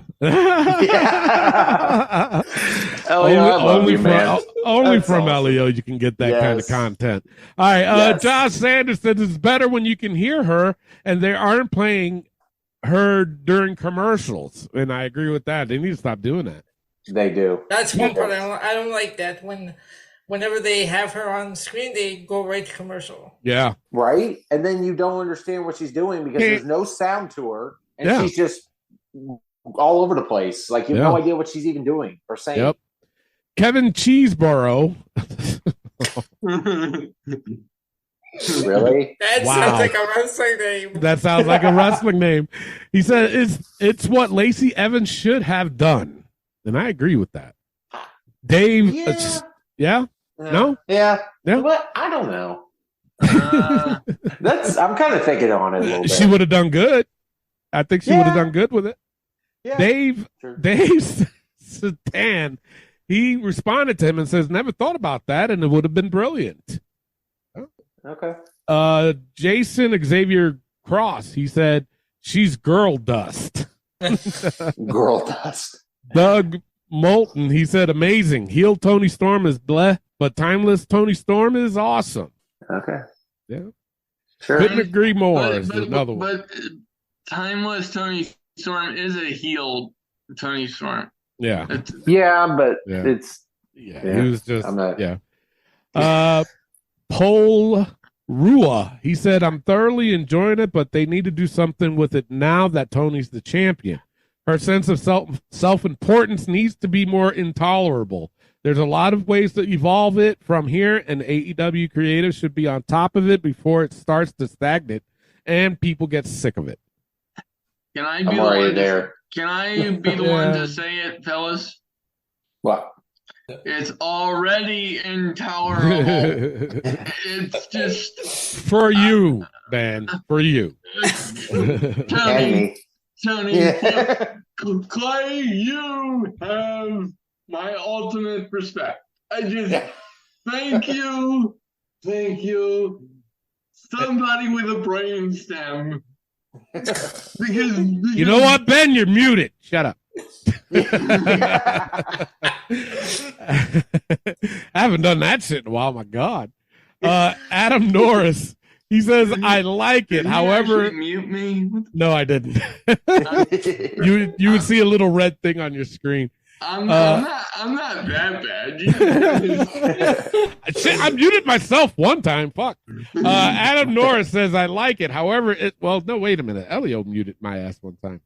Only from Elio you can get that kind of content. All right, Josh Sanders said it's better when you can hear her and they aren't playing her during commercials, and I agree with that. They need to stop doing that. They do. That's one part I don't like that whenever they have her on screen, they go right to commercial. Yeah. Right? And then you don't understand what she's doing because there's no sound to her, and she's just all over the place. Like, you have no idea what she's even doing or saying. Yep. Kevin Cheeseborough. Really? That sounds like a wrestling name. That sounds like a wrestling name. He said it's what Lacey Evans should have done. And I agree with that. Dave, no? Yeah. But I don't know. I'm kind of thinking on it a little bit. She would have done good. I think she would have done good with it. Yeah. Dave Satan he responded to him and says, never thought about that, and it would have been brilliant. Okay. Jason Xavier Cross, he said, she's girl dust. Girl dust. Doug Moulton, he said, amazing. Heel Toni Storm is bleh, but timeless Toni Storm is awesome. Okay. Yeah. Sure. Couldn't agree more. Is another one. But timeless Toni Storm is a heel Toni Storm. Yeah. It's He was just, I'm not, Paul Rua, he said, I'm thoroughly enjoying it, but they need to do something with it now that Toni's the champion. Her sense of self-importance needs to be more intolerable. There's a lot of ways to evolve it from here, and AEW creative should be on top of it before it starts to stagnate and people get sick of it. Can I be the one to say it, fellas? What? It's already intolerable. It's just for you, man. For you. Toni, Clay, you have my ultimate respect. I just thank you. Somebody with a brain stem. Because you know what, Ben? You're muted. Shut up. I haven't done that shit in a while. My God. Adam Norris, he says, I like it. However, mute me. No, I didn't. you would see a little red thing on your screen. I'm not that bad. Shit, I muted myself one time. Fuck. Adam Norris says, I like it. However, no, wait a minute. Elio muted my ass one time.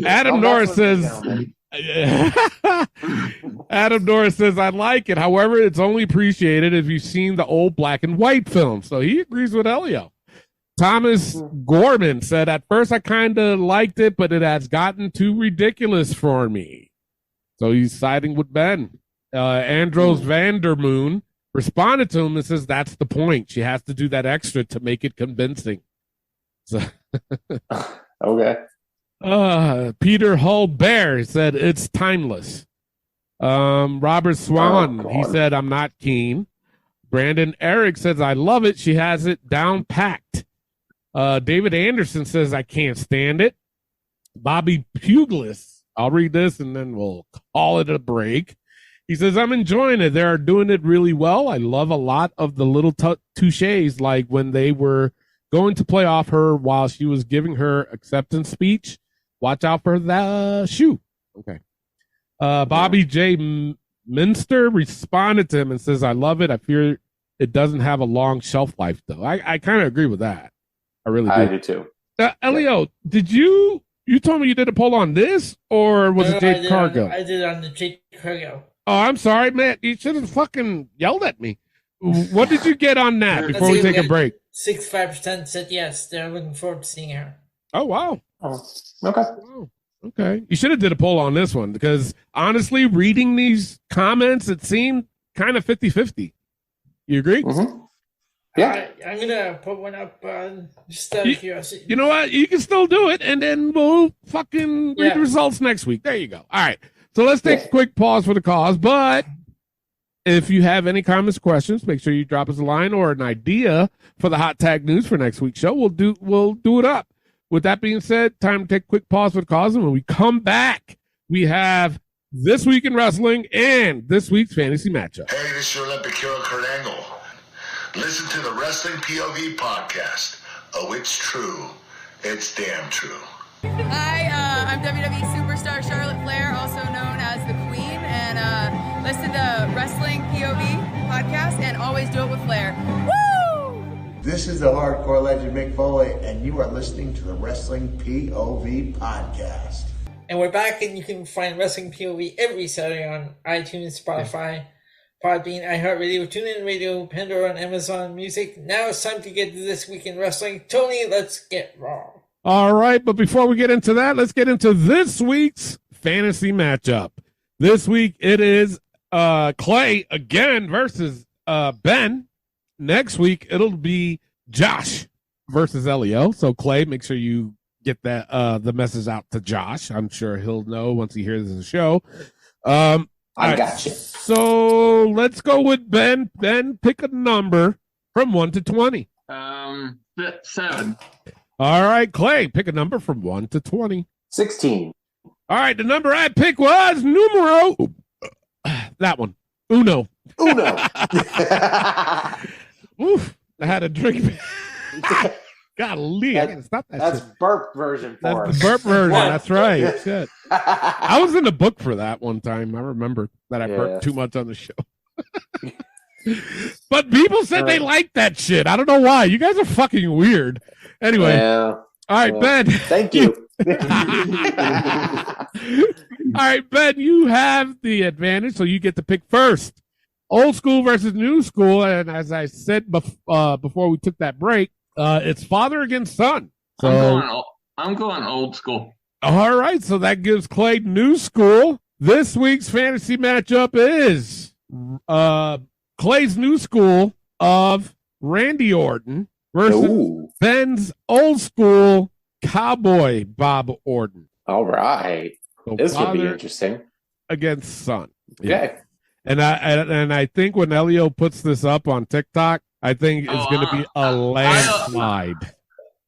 Adam Norris says, I like it. However, it's only appreciated if you've seen the old black and white film. So he agrees with Elio. Thomas Gorman said, at first I kind of liked it, but it has gotten too ridiculous for me. So he's siding with Ben. Andros Vandermoon responded to him and says, that's the point. She has to do that extra to make it convincing. So okay. Peter Hull Bear said, it's timeless. Robert Swan, he said, I'm not keen. Brandon Eric says, I love it. She has it down packed. David Anderson says, I can't stand it. Bobby Puglis, I'll read this and then we'll call it a break. He says, I'm enjoying it. They're doing it really well. I love a lot of the little touches, like when they were going to play off her while she was giving her acceptance speech. Watch out for the shoe. Okay. Bobby J. Minster responded to him and says, I love it. I fear it doesn't have a long shelf life, though. I kind of agree with that. I really do. I do too. Elio, did you told me you did a poll on this, or was it Jade Cargill? I did it on the Jade Cargill. Oh, I'm sorry, man. You should have fucking yelled at me. What did you get on that before we take a break? 65% said yes. They're looking forward to seeing her. Oh, wow. Oh, okay. Wow. Okay. You should have did a poll on this one because honestly, reading these comments, it seemed kind of 50-50. You agree? Mm-hmm. Yeah. I'm going to put one up just out of curiosity. You know what? You can still do it, and then we'll fucking read the results next week. There you go. All right. So let's take a quick pause for the cause, but if you have any comments, questions, make sure you drop us a line or an idea for the hot tag news for next week's show. We'll do it up. With that being said, time to take a quick pause for the cause, and when we come back, we have This Week in Wrestling and this week's fantasy matchup. Hey, this is your Olympic hero, Kurt Angle. Listen to the Wrestling POV podcast. Oh, it's true. It's damn true. Hi, I'm WWE superstar Charlotte Flair, also known as the Queen, and listen to Wrestling POV podcast and always do it with Flair. Woo! This is the hardcore legend Mick Foley, and you are listening to the Wrestling POV podcast. And we're back, and you can find Wrestling POV every Saturday on iTunes, Spotify, Podbean, iHeartRadio, TuneIn Radio, Pandora, and Amazon Music. Now it's time to get to This Week in Wrestling. Tony, let's get raw. All right, but before we get into that, let's get into this week's fantasy matchup. This week it is Clay again versus Ben. Next week it'll be Josh versus Elio. So Clay, make sure you get the message out to Josh. I'm sure he'll know once he hears the show. I got you. So let's go with Ben. Ben, pick a number from 1 to 20. 7. All right, Clay, pick a number from 1 to 20. 16. All right, the number I picked was numero. That one. Uno. Oof, I had a drink. Golly, I gotta stop that. That's shit. burp version for That's the burp version. That's right. Shit. I was in the book for that one time. I remember that I burped too much on the show. But people said they liked that shit. I don't know why. You guys are fucking weird. Anyway. All right, Ben. Thank you. All right, Ben, you have the advantage, so you get to pick first. Old school versus new school. And as I said before we took that break, it's father against son. So, I'm going old school. All right, so that gives Clay new school. This week's fantasy matchup is Clay's new school of Randy Orton versus Ben's old school cowboy Bob Orton. All right. So this would be interesting. Against son. Okay. Yeah. And I think when Elio puts this up on TikTok, I think it's going to be a landslide.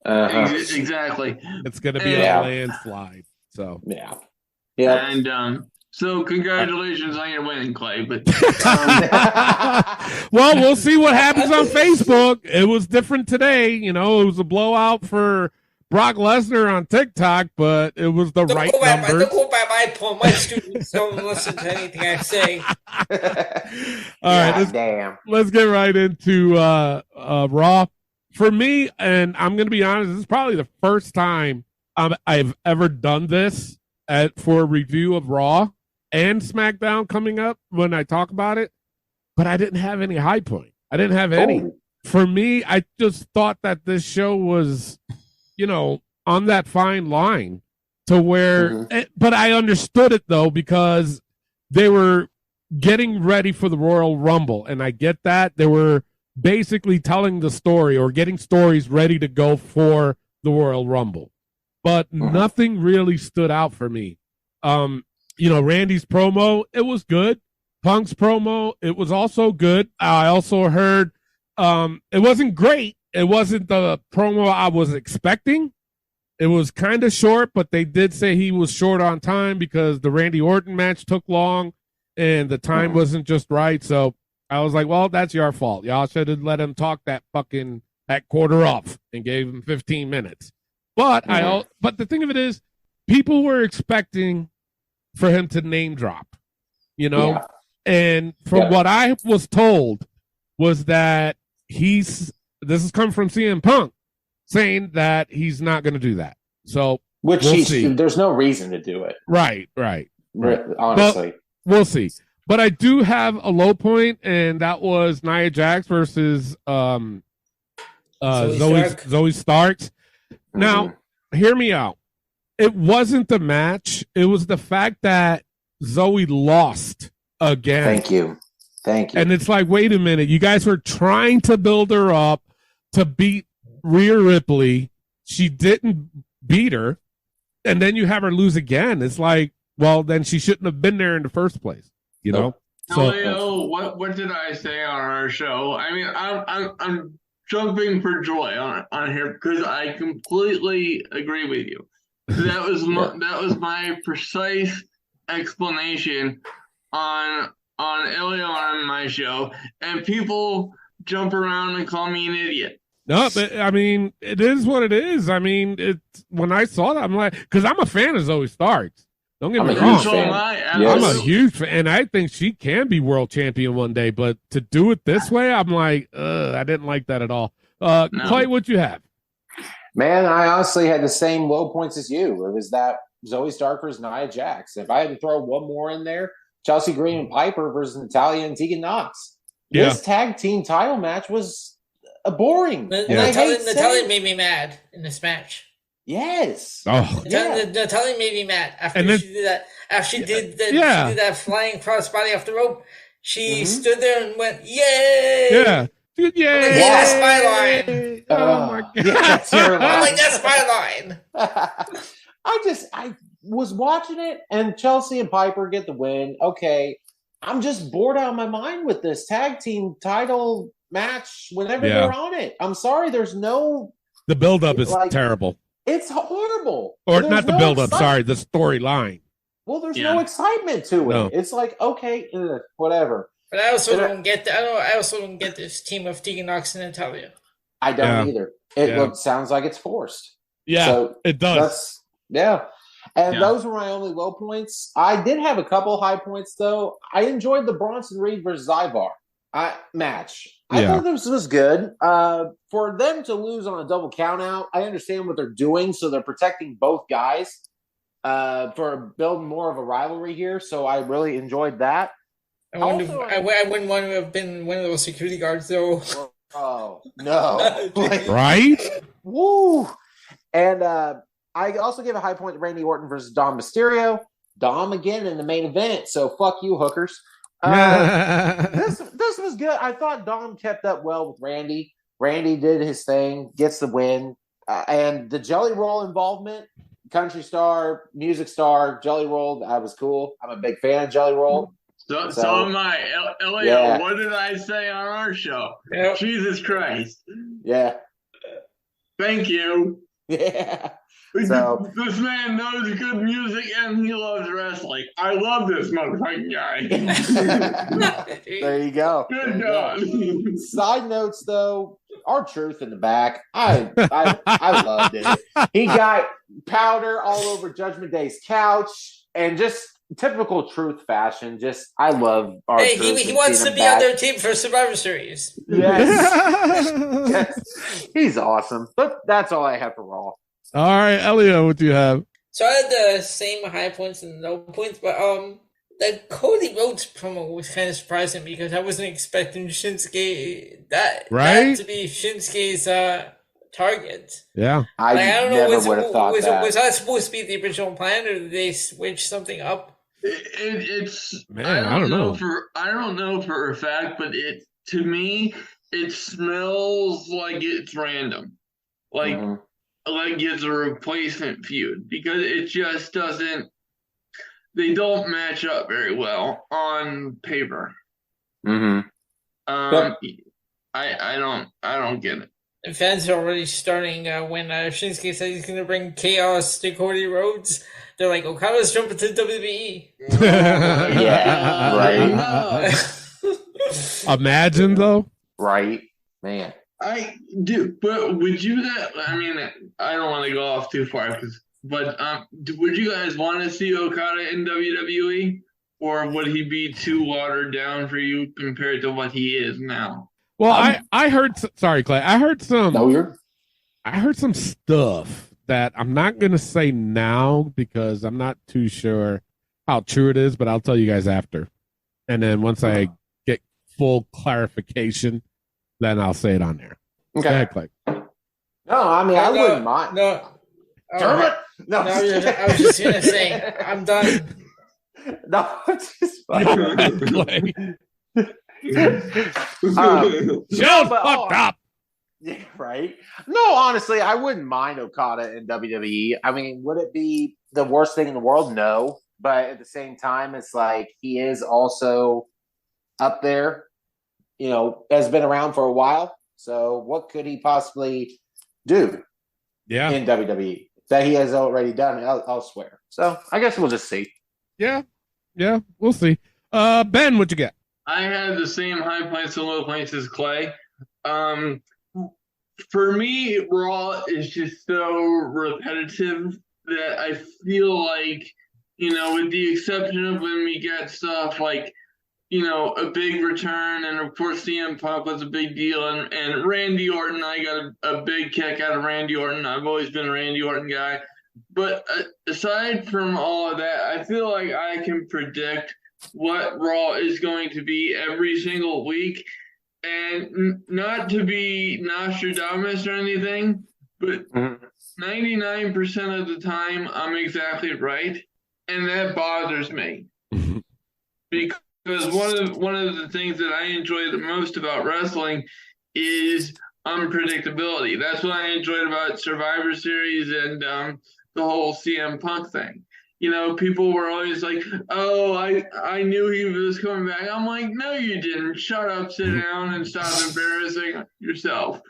Exactly. It's going to be a landslide. So yeah. And so congratulations on your winning, Clay. But well, we'll see what happens on Facebook. It was different today. You know, it was a blowout for Brock Lesnar on TikTok, but it was the right numbers. Don't go by my point. My students don't listen to anything I say. All right, let's get right into Raw. For me, and I'm going to be honest, this is probably the first time I've ever done this for a review of Raw and SmackDown coming up when I talk about it, but I didn't have any high point. I didn't have any. For me, I just thought that this show was, you know, on that fine line to where, but I understood it though, because they were getting ready for the Royal Rumble. And I get that they were basically telling the story or getting stories ready to go for the Royal Rumble, but nothing really stood out for me. You know, Randy's promo, it was good. Punk's promo, it was also good. I also heard, it wasn't great. It wasn't the promo I was expecting. It was kind of short, but they did say he was short on time because the Randy Orton match took long and the time wasn't just right. So I was like, well, that's your fault. Y'all should have let him talk that quarter off and gave him 15 minutes. But but the thing of it is, people were expecting for him to name drop, you know? And from what I was told was that this is coming from CM Punk saying that he's not going to do that. So we'll see. There's no reason to do it. Right. Honestly. But we'll see. But I do have a low point, and that was Nia Jax versus Zoe Starks. Now, hear me out. It wasn't the match. It was the fact that Zoe lost again. Thank you. And it's like, wait a minute. You guys were trying to build her up to beat Rhea Ripley. She didn't beat her. And then you have her lose again. It's like, well, then she shouldn't have been there in the first place. You know? So, what did I say on our show? I mean, I'm jumping for joy on here because I completely agree with you. That was my precise explanation on Elio on my show, and people jump around and call me an idiot. No, but I mean, it is what it is. I mean, it's when I saw that, I'm like, because I'm a fan of Zoe Starks. Don't get me wrong. I'm a huge fan, and I think she can be world champion one day. But to do it this way, I'm like, I didn't like that at all. Clay, what you have? Man, I honestly had the same low points as you. It was that Zoe Stark versus Nia Jax. If I had to throw one more in there, Chelsea Green and Piper versus Natalya and Tegan Nox. Yeah. This tag team title match was boring. Natalya made me mad in this match. Yes. Oh. Natalya made me mad after she did that. After she did that flying crossbody off the rope, she stood there and went, "Yay!" Yeah. Yeah. That's my line. Oh my god. Yeah, that's your line. I'm like, that's my line. I was watching it, and Chelsea and Piper get the win. Okay, I'm just bored out of my mind with this tag team title match whenever they're on it. I'm sorry, there's no. The build-up is terrible. It's horrible. Or not the build-up, sorry, the storyline. Well, there's no excitement to it. No. It's like, okay, whatever. But I also don't get I also don't get this team of Tegan Knox and Natalia. I don't either. It sounds like it's forced. Yeah, so it does. And those were my only low points. I did have a couple high points, though. I enjoyed the Bronson Reed versus Zybar match. I thought this was good. For them to lose on a double countout, I understand what they're doing. So they're protecting both guys for building more of a rivalry here. So I really enjoyed that. I wouldn't want to have been one of those security guards, though. Oh, no. Right? Woo! And I also give a high point to Randy Orton versus Dom Mysterio. Dom again in the main event, so fuck you, hookers. This was good. I thought Dom kept up well with Randy. Randy did his thing, gets the win. And the Jelly Roll involvement, country star, music star, Jelly Roll, that was cool. I'm a big fan of Jelly Roll. So am I. Elliot, what did I say on our show? Yep. Jesus Christ. Yeah. Thank you. Yeah. So, this man knows good music and he loves wrestling. I love this motherfucking guy. There you go. Good job. Side notes, though, R-Truth in the back. I loved it. He got powder all over Judgment Day's couch and just typical Truth fashion. Just I love R-Truth. Hey, he wants to be on their team for Survivor Series. Yes. Yes. He's awesome. But that's all I have for Raw. All right, Elio, what do you have? So I had the same high points and low points, but the Cody Rhodes promo was kind of surprising because I wasn't expecting Shinsuke that to be Shinsuke's target. Yeah, I don't know. Would have thought was that supposed to be the original plan, or did they switch something up? It's I don't know. I don't know for a fact, but to me it smells like it's random, like. Mm-hmm. Like it's a replacement feud because it just doesn't. They don't match up very well on paper. Mm-hmm. I don't get it. The fans are already starting when Shinsuke said he's going to bring chaos to Cody Rhodes. They're like, Okada's jumping to WWE. Yeah, right. Imagine though, right, man. I do, but would you guys? I mean, I don't want to go off too far, but would you guys want to see Okada in WWE, or would he be too watered down for you compared to what he is now? Well, I heard. Sorry, Clay. I heard some. No, I heard some stuff that I'm not going to say now because I'm not too sure how true it is, but I'll tell you guys after, and then once I get full clarification. Then I'll say it on there. Okay. Go ahead, Clay. No, I mean, I wouldn't mind. No. No, I was just going to say, I'm done. No, it's just fine. Clay. Shell's fucked up. Yeah, right? No, honestly, I wouldn't mind Okada in WWE. I mean, would it be the worst thing in the world? No. But at the same time, it's like he is also up there. You know, has been around for a while. So what could he possibly do in WWE that he has already done elsewhere? So I guess we'll just see. Yeah, we'll see. Ben, what you get? I had the same high points and low points as Clay. For me, Raw is just so repetitive that I feel like, you know, with the exception of when we get stuff like, you know, a big return, and of course CM Punk was a big deal, and Randy Orton, I got a big kick out of Randy Orton. I've always been a Randy Orton guy. But aside from all of that, I feel like I can predict what Raw is going to be every single week. And not to be Nostradamus or anything, but 99% of the time I'm exactly right. And that bothers me. Because one of the things that I enjoy the most about wrestling is unpredictability. That's what I enjoyed about Survivor Series and the whole CM Punk thing. You know, people were always like, "Oh, I knew he was coming back." I'm like, "No, you didn't. Shut up, sit down, and stop embarrassing yourself."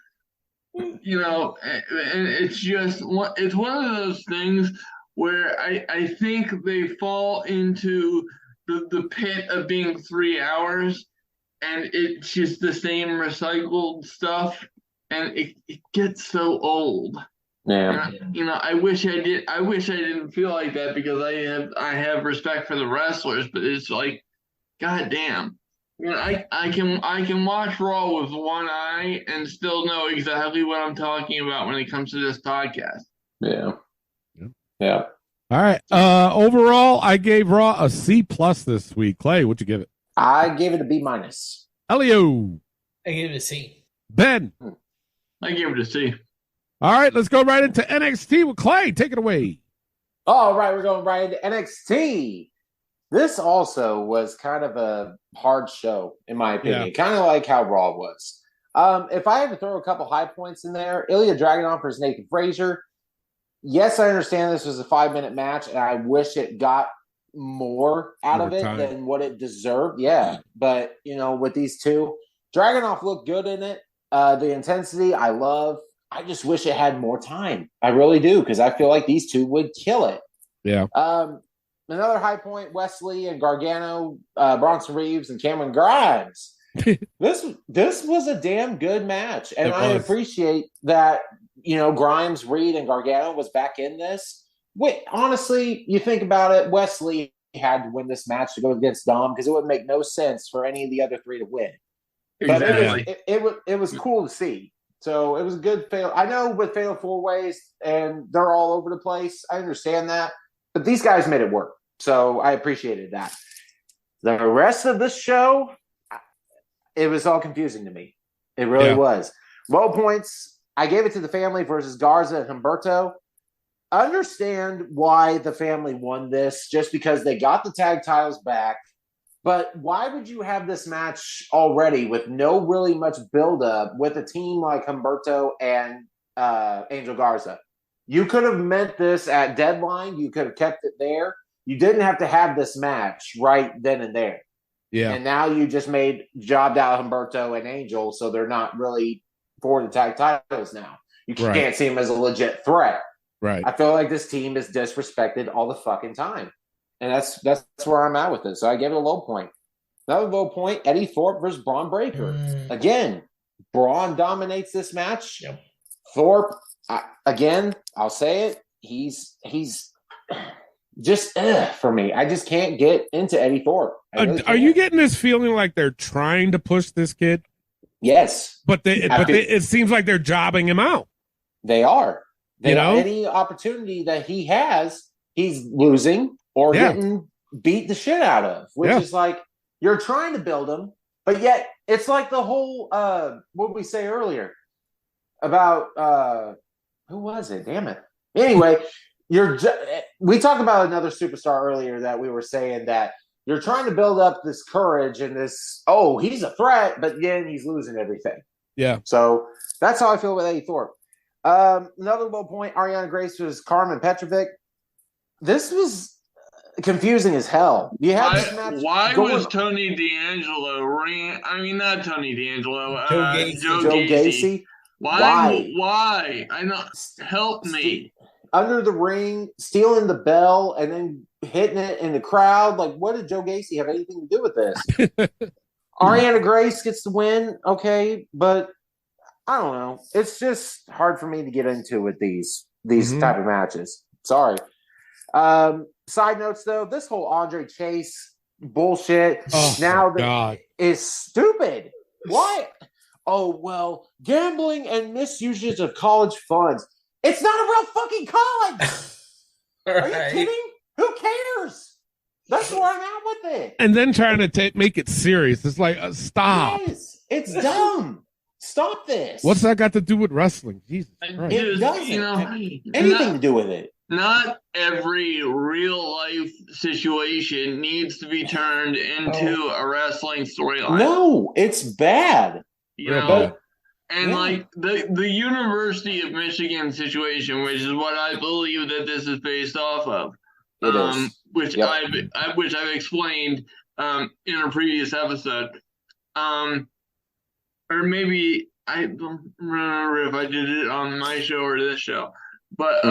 You know, and it's just it's one of those things where I think they fall into the pit of being 3 hours, and it's just the same recycled stuff, and it gets so old. Yeah. You know, I wish I didn't feel like that, because I have respect for the wrestlers, but it's like, goddamn. You know, I can watch Raw with one eye and still know exactly what I'm talking about when it comes to this podcast. Yeah. Yeah. All right. Overall, I gave Raw a C+ this week. Clay, what'd you give it? I gave it a B-. Elio. I gave it a C. Ben. I gave it a C. All right, let's go right into NXT with Clay. Take it away. All right, we're going right into NXT. This also was kind of a hard show, in my opinion. Kind of like how Raw was. If I had to throw a couple high points in there, Ilya Dragunov versus Nathan Frazier. Yes, I understand this was a 5-minute match, and I wish it got more out of it than what it deserved. Yeah, but, you know, with these two, Dragunov looked good in it. The intensity, I love. I just wish it had more time. I really do, because I feel like these two would kill it. Yeah. Another high point, Wesley and Gargano, Bronson Reeves and Cameron Grimes. This was a damn good match. And I appreciate that, you know, Grimes, Reed, and Gargano was back in this. Wait, honestly, you think about it, Wesley had to win this match to go against Dom, because it would make no sense for any of the other three to win. Exactly. But it was cool to see. So it was a good fail. I know with Fatal 4-Ways and they're all over the place. I understand that. But these guys made it work. So I appreciated that. The rest of the show, it was all confusing to me. It really was. Low points, I gave it to the family versus Garza and Humberto. Understand why the family won this, just because they got the tag titles back. But why would you have this match already with no really much build-up with a team like Humberto and Angel Garza? You could have meant this at Deadline. You could have kept it there. You didn't have to have this match right then and there. Yeah. And now you just jobbed out Humberto and Angel, so they're not really for the tag titles now. You can't see them as a legit threat. Right. I feel like this team is disrespected all the fucking time. And that's where I'm at with it. So I gave it a low point. Another low point, Eddie Thorpe versus Braun Breaker. Again, Braun dominates this match. Yep. Thorpe, again, I'll say it, he's just for me. I just can't get into Eddie Thorpe. Are you getting this feeling like they're trying to push this kid? Yes. But it seems like they're jobbing him out. They are. You know? Any opportunity that he has, he's losing or getting beat the shit out of, which is like, you're trying to build him, but yet it's like the whole, what did we say earlier about, who was it? Damn it. Anyway, we talked about another superstar earlier that we were saying that you're trying to build up this courage and this, he's a threat, but then he's losing everything. Yeah. So that's how I feel with Eddie Thorpe. Another low point, Ariana Grace was Carmen Petrovic. This was confusing as hell. You have this match. Why was Tony D'Angelo not Tony D'Angelo. Joe Gacy. Why? I know. Help me. Under the ring, stealing the bell, and then hitting it in the crowd. Like, what did Joe Gacy have anything to do with this? Ariana Grace gets the win, okay, but I don't know. It's just hard for me to get into with these type of matches. Sorry. Side notes, though, this whole Andre Chase bullshit is stupid. Why? Oh, well, gambling and misuse of college funds. It's not a real fucking college. Are you kidding? Who cares? That's where I'm at with it. And then trying to make it serious. It's like, stop. Yes, it's dumb. Stop this. What's that got to do with wrestling? Jesus Christ. It doesn't have anything to do with it. Not every real life situation needs to be turned into a wrestling storyline. No, it's bad. You know, And like the University of Michigan situation, which is what I believe that this is based off of, which I've explained in a previous episode, or maybe I don't remember if I did it on my show or this show, but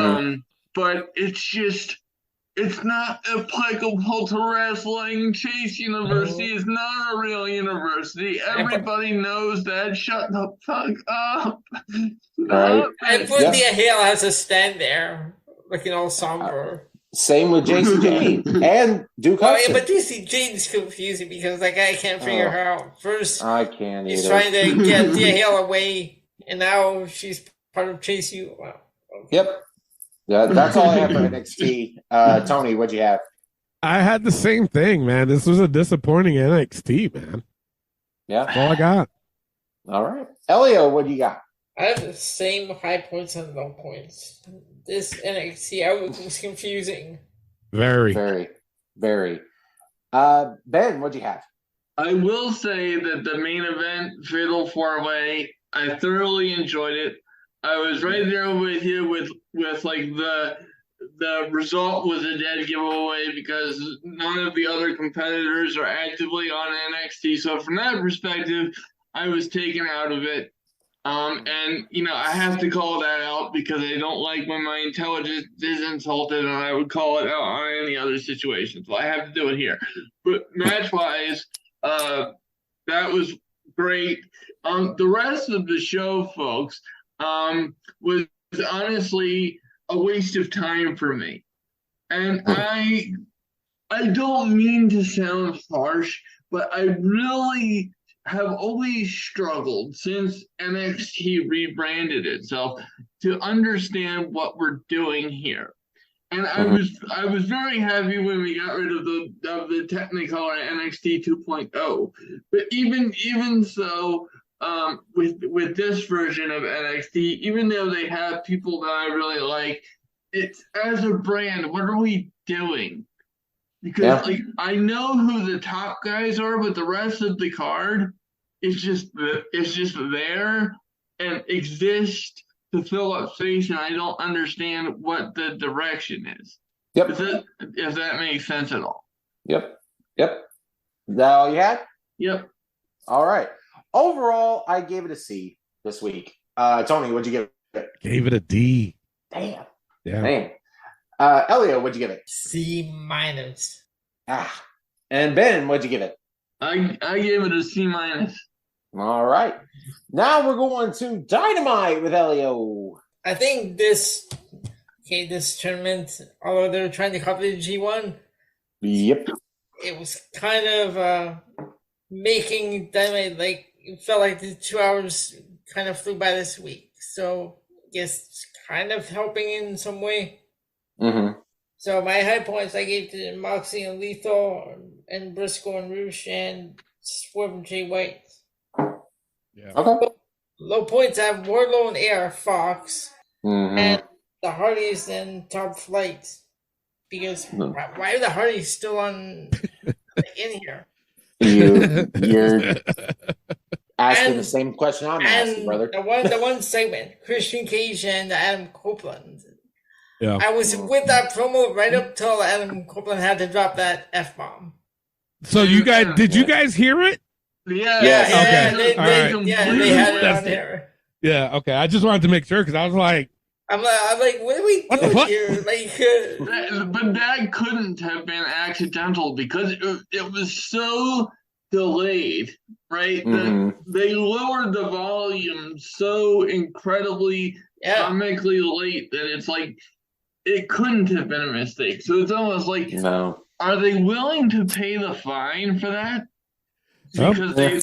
it's not applicable to wrestling. Chase University is not a real university. Everybody knows that. Shut the fuck up. And Thea Hale has to stand there looking all somber. Same with JC Jade and Duke Hudson. But JC Jade is confusing because that guy can't figure her out. First, I can't he's either. trying to get Thea Hale away, and now she's part of Chase U. Wow. Yep. Yeah, that's all I have for NXT. Tony, what'd you have? I had the same thing, man. This was a disappointing NXT, man. Yeah. That's all I got. All right. Elio, what do you got? I have the same high points and low points. This NXT was confusing. Very. Ben, what'd you have? I will say that the main event, Fatal 4-Way, I thoroughly enjoyed it. I was right there with you with like the result was a dead giveaway because none of the other competitors are actively on NXT. So from that perspective, I was taken out of it. And I have to call that out because I don't like when my intelligence is insulted, and I would call it out on any other situation. So I have to do it here. But match-wise, that was great. The rest of the show, folks, was honestly a waste of time for me. And I don't mean to sound harsh, but I really have always struggled since NXT rebranded itself to understand what we're doing here. And I was very happy when we got rid of the Technicolor NXT 2.0. But even so, with this version of NXT, even though they have people that I really like, it's as a brand, what are we doing? Because I know who the top guys are, but the rest of the card is just there and exists to fill up space, and I don't understand what the direction is. Yep. If that makes sense at all. Yep. Is that all you had? Yep. All right. Overall, I gave it a C this week. Tony, what'd you give it? Gave it a D. Damn. Yeah. Damn. Elio, what'd you give it? C-. And Ben, what'd you give it? I gave it a C-. All right. Now we're going to Dynamite with Elio. I think this tournament, although they're trying to copy the G1, yep, it was kind of making Dynamite it felt like the 2 hours kind of flew by this week. So I guess it's kind of helping in some way. Mm-hmm. So my high points I gave to Moxley and Lethal and Briscoe and Roosh and Swerve and Jay White. Yeah. Okay. Low points I have Wardlow and AR Fox and the Hardys and Top Flight. Because why are the Hardys still in here? You're asking the same question I'm asking, brother. The one segment, Christian Cage and Adam Copeland. Yeah. I was with that promo right up till Adam Copeland had to drop that F-bomb. So you guys hear it? Yeah. Okay. They had it on there. Yeah. Okay. I just wanted to make sure because I was like, I'm like, what are we doing here? But that couldn't have been accidental because it was so delayed, right? They lowered the volume so incredibly comically late that it's like it couldn't have been a mistake. So it's almost like, are they willing to pay the fine for that? Because they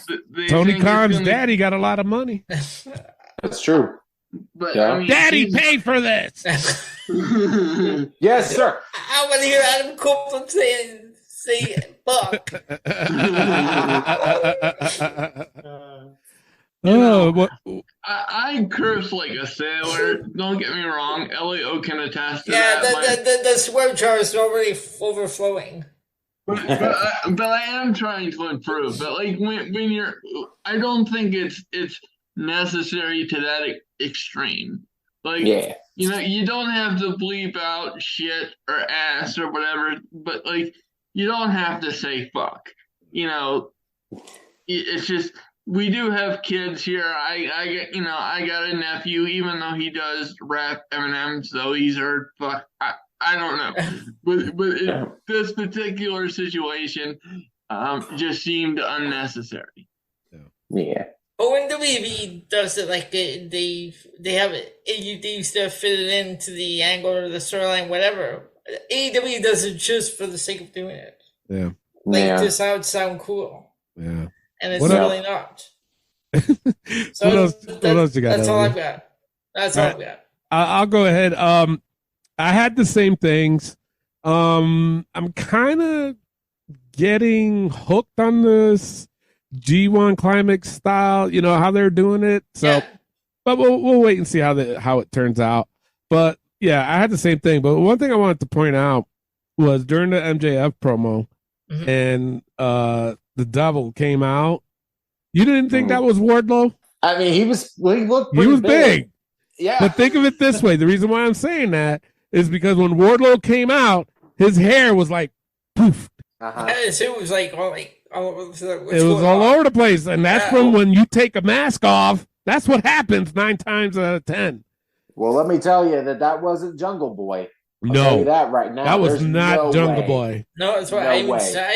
Tony Khan's daddy got a lot of money. That's true. But I mean, Daddy paid for this. Yes, sir. I want to hear Adam Copeland say fuck. I curse like a sailor. Don't get me wrong. Elio can attest to that. Yeah, the swear jar is already overflowing. But I am trying to improve. But like when you're, I don't think it's necessary to that extreme. Like, you know, you don't have to bleep out shit or ass or whatever, but like, you don't have to say fuck. You know, it's just, we do have kids here. I got a nephew, even though he does rap Eminem, so he's heard fuck. I don't know, but this particular situation just seemed unnecessary. Yeah. But when WWE does it, like they have it, they used to fit it into the angle or the storyline, whatever. AEW does it just for the sake of doing it. Yeah. Like this sound cool. Yeah. And it's really not. So what else you got? That's all I've got. That's all I've got. I'll go ahead. I had the same things. I'm kind of getting hooked on this G1 Climax style, you know, how they're doing it. So, but we'll wait and see how it turns out. But yeah, I had the same thing. But one thing I wanted to point out was during the MJF promo, and the Devil came out. You didn't think that was Wardlow? I mean, he looked he was big. Yeah. But think of it this way: the reason why I'm saying that is because when Wardlow came out, his hair was like poof. It was like all over. It was all over the place, and that's from when you take a mask off. That's what happens 9 times out of 10. Well, let me tell you that wasn't Jungle Boy. I'll no, tell you that right now. That was not Jungle Boy. No, that's why I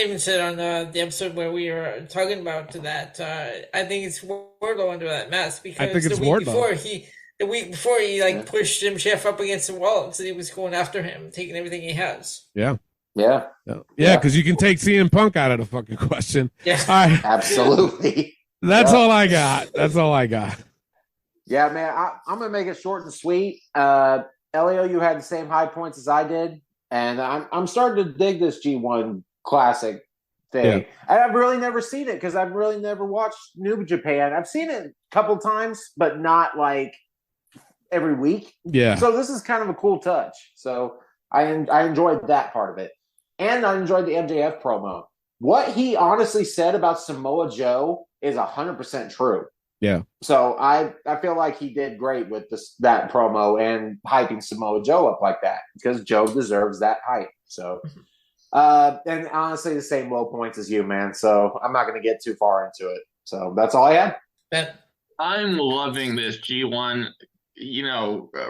even said on the episode where we were talking about that. I think it's Wardlow under that mask because I think it's the week Wardlow. before he like pushed Jim Chef up against the wall and said he was going after him, taking everything he has. Yeah. Yeah. Yeah, because you can take CM Punk out of the fucking question. Yeah. All right. Absolutely. That's all I got. That's all I got. Yeah, man. I'm going to make it short and sweet. Elio, you had the same high points as I did. And I'm starting to dig this G1 Classic thing. Yeah. I've really never seen it because I've really never watched New Japan. I've seen it a couple times, but not like every week. Yeah. So this is kind of a cool touch. So I enjoyed that part of it. And I enjoyed the MJF promo. What he honestly said about Samoa Joe is 100% true. Yeah. So I feel like he did great with that promo and hyping Samoa Joe up like that because Joe deserves that hype. So, and honestly, the same low points as you, man. So I'm not going to get too far into it. So that's all I had. Ben. I'm loving this G1,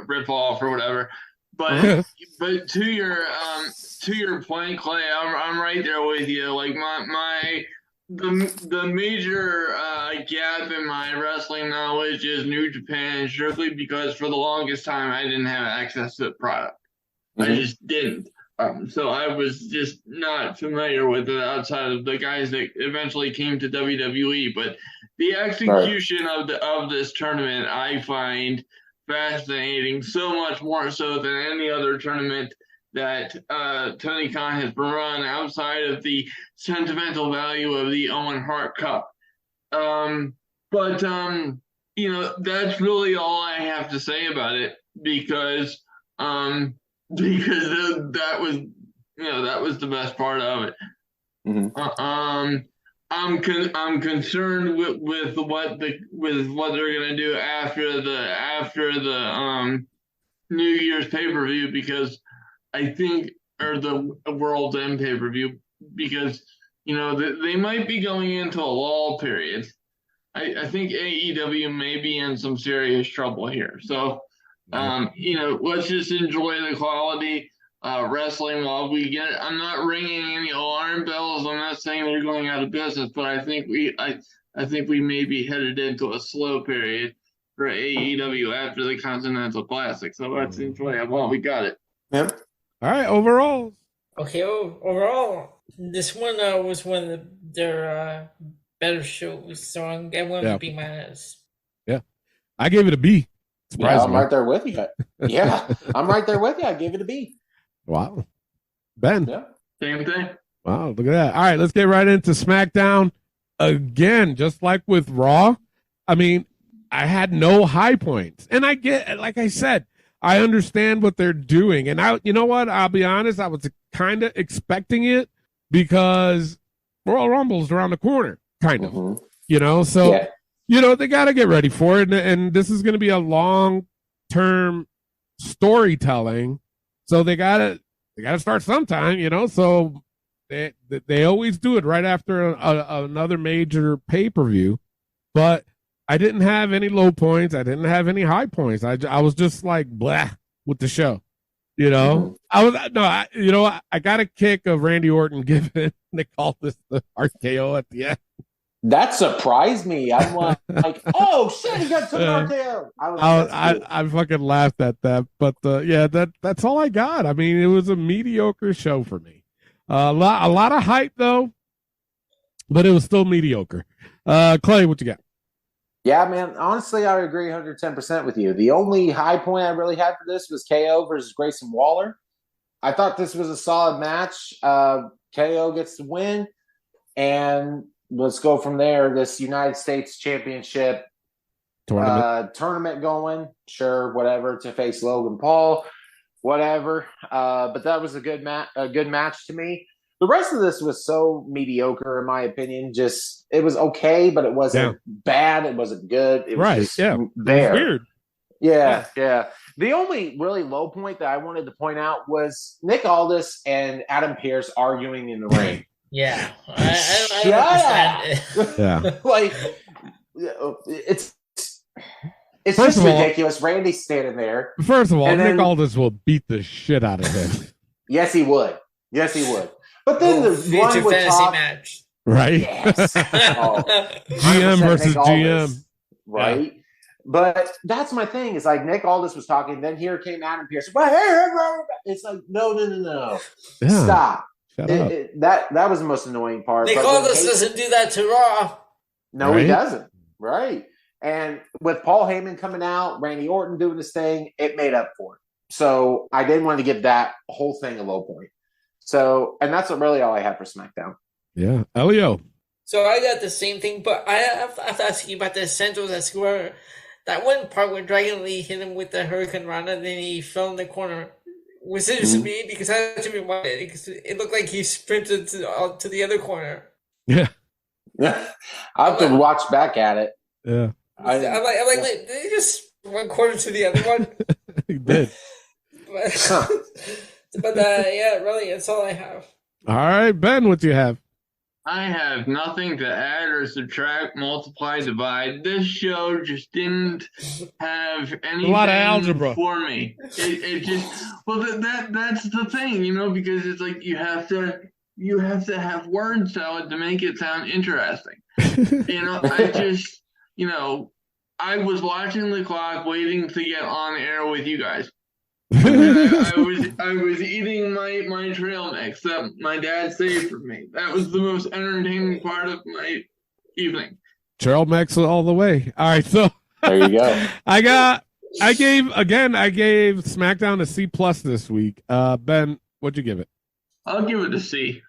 rip off or whatever. But to your point, Clay, I'm right there with you. Like the major gap in my wrestling knowledge is New Japan, strictly because for the longest time I didn't have access to the product. I just didn't. So I was just not familiar with it outside of the guys that eventually came to WWE. But the execution of this tournament, I find fascinating, so much more so than any other tournament that Tony Khan has run outside of the sentimental value of the Owen Hart Cup. But that's really all I have to say about it because that was the best part of it. I'm concerned with what they're gonna do after the New Year's pay-per-view because I think, or the World's End pay-per-view because they might be going into a lull period. I think AEW may be in some serious trouble here. So let's just enjoy the quality wrestling while we get it. I'm not ringing any alarm bells. I'm not saying they're going out of business, but I think we may be headed into a slow period for AEW after the Continental Classic. So let's enjoy it while we got it. Yep. All right, overall. Okay, overall, this one was one of their better shows, so I'm going to B minus. Yeah, I gave it a B. Yeah, I'm right there with you. Yeah, I'm right there with you. I gave it a B. Wow. Ben. Yeah. Same thing. Wow, look at that. All right, let's get right into SmackDown. Again, just like with Raw, I mean, I had no high points. And I get, like I said, I understand what they're doing. And you know what? I'll be honest, I was kind of expecting it because Royal Rumble's around the corner, kind of. So they got to get ready for it, and this is going to be a long-term storytelling, so they got to start sometime, So they always do it right after another major pay-per-view, but I didn't have any low points. I didn't have any high points. I was just like blah with the show. I got a kick of Randy Orton giving Nick Aldis the RKO at the end. That surprised me. I'm like, oh shit, he got some RKO. I fucking laughed at that, but that's all I got. I mean, it was a mediocre show for me. A lot of hype though, but it was still mediocre. Clay, what you got? Yeah, man. Honestly, I would agree 110% with you. The only high point I really had for this was KO versus Grayson Waller. I thought this was a solid match. KO gets the win, and let's go from there. This United States Championship tournament going. Sure, whatever, to face Logan Paul, whatever. But that was a good match to me. The rest of this was so mediocre, in my opinion. Just it was okay, but it wasn't bad. It wasn't good. It was just there. It was weird. Yeah. The only really low point that I wanted to point out was Nick Aldis and Adam Pearce arguing in the ring. Yeah, I don't understand. Yeah, like it's just ridiculous. Randy's standing there. First of all, Nick Aldis will beat the shit out of him. Yes, he would. But then the one with fantasy match, right? Yes. GM versus GM, right? Yeah. But that's my thing. It's like Nick Aldis was talking, then here came Adam Pearce. It's like no. Yeah. Stop. Shut up. That was the most annoying part. Nick Aldis doesn't do that to Raw. No, he doesn't. Right. And with Paul Heyman coming out, Randy Orton doing this thing, it made up for it. So I didn't want to give that whole thing a low point. So, and that's really all I had for SmackDown. Yeah. Elio. So I got the same thing, but I have to ask you about the Central Square. That one part where Dragon Lee hit him with the Hurricane Rana, then he fell in the corner. Was it just me? Because I had to rewind it. Because it looked like he sprinted to the other corner. Yeah. I have to watch back at it. Yeah. I'm like, did he just one corner to the other one? He did. But really, that's all I have. All right, Ben, what do you have? I have nothing to add or subtract, multiply, divide. This show just didn't have anything a lot of algebra for me. It just that's the thing, because it's like you have to have word salad to make it sound interesting. I was watching the clock, waiting to get on air with you guys. I was eating my trail mix that my dad saved for me. That was the most entertaining part of my evening. Trail mix all the way. All right, so there you go. I gave SmackDown a C+ this week. Ben, what'd you give it? I'll give it a C.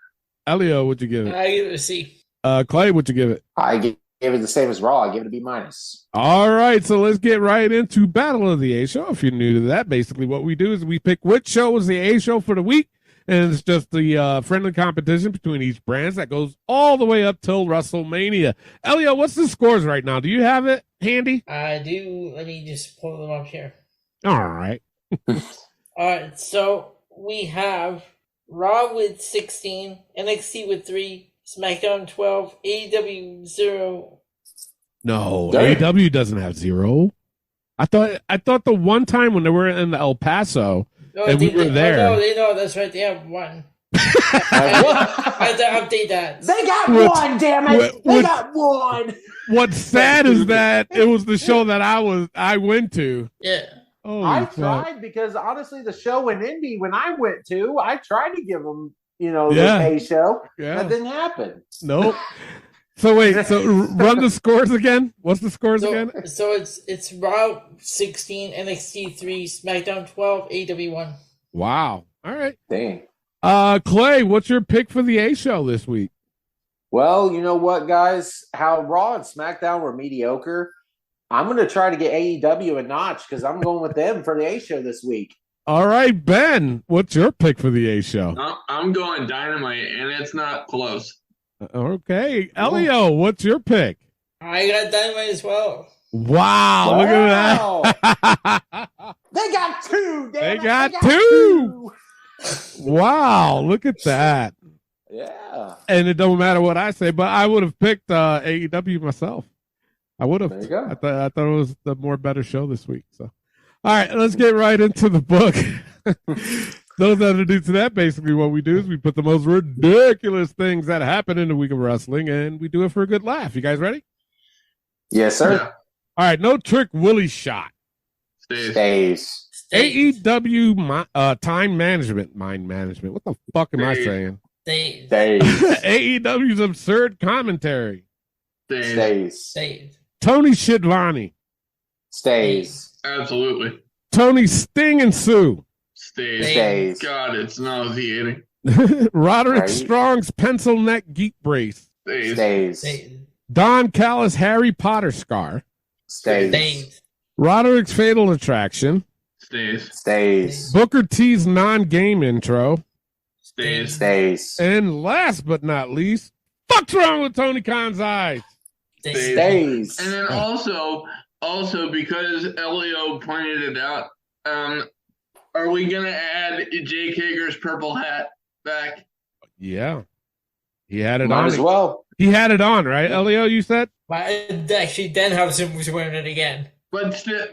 Elio, what'd you give it? I give it a C. Clay, what'd you give it? I gave it the same as Raw. I give it a B-. All right, so let's get right into Battle of the A Show. If you're new to that, basically what we do is we pick which show is the A Show for the week, and it's just the friendly competition between each brands that goes all the way up till WrestleMania. Elio, what's the scores right now? Do you have it handy? I do. Let me just pull them up here. All right. All right, so we have Raw with 16, NXT with 3, SmackDown 12, AEW 0. No, AEW doesn't have 0. I thought the one time when they were in El Paso and we were there. No, that's right. They have 1. I had to update that. They got 1, damn it. They got 1. What's sad is that it was the show that I went to. Yeah. I tried because honestly, the show in Indy when I went to, I tried to give them, the A show. Yeah. That didn't happen. Nope. So wait, run the scores again. What's the scores again? So it's Raw 16, NXT 3, SmackDown 12, AEW 1. Wow. All right. Dang. Clay, what's your pick for the A Show this week? Well, you know what, guys? How Raw and SmackDown were mediocre. I'm going to try to get AEW a notch because I'm going with them for the A Show this week. All right, Ben, what's your pick for the A Show? I'm going Dynamite, and it's not close. Okay. Elio, what's your pick? I got Dynamite as well. Wow, look at that. They got two. They got two. Wow, look at that. Yeah. And it don't matter what I say, but I would have picked AEW myself. I would have. There you go. I thought it was the more better show this week. So, all right, let's get right into the book. Those that are new to that, basically what we do is we put the most ridiculous things that happen in the week of wrestling, and we do it for a good laugh. You guys ready? Yes, sir. Yeah. All right, no trick Willie shot. Stays. AEW time management, mind management. What the fuck am I saying? Stays. AEW's absurd commentary. Stays. Tony Schiavone. Stays. Absolutely. Tony Sting and Sue. Stays. God, it's nauseating. Roderick Strong's pencil neck geek brace. Stays. Don Callis Harry Potter scar. Stays. Roderick's fatal attraction. Stays. Booker T's non-game intro. Stays. And last but not least, fuck's wrong with Tony Khan's eyes? Stays. And then also because Elio pointed it out, are we gonna add Jake Hager's purple hat back? Yeah, he had it Might on as well. He had it on, right, Elio? You said. Actually, Denhausen was wearing it again. But still,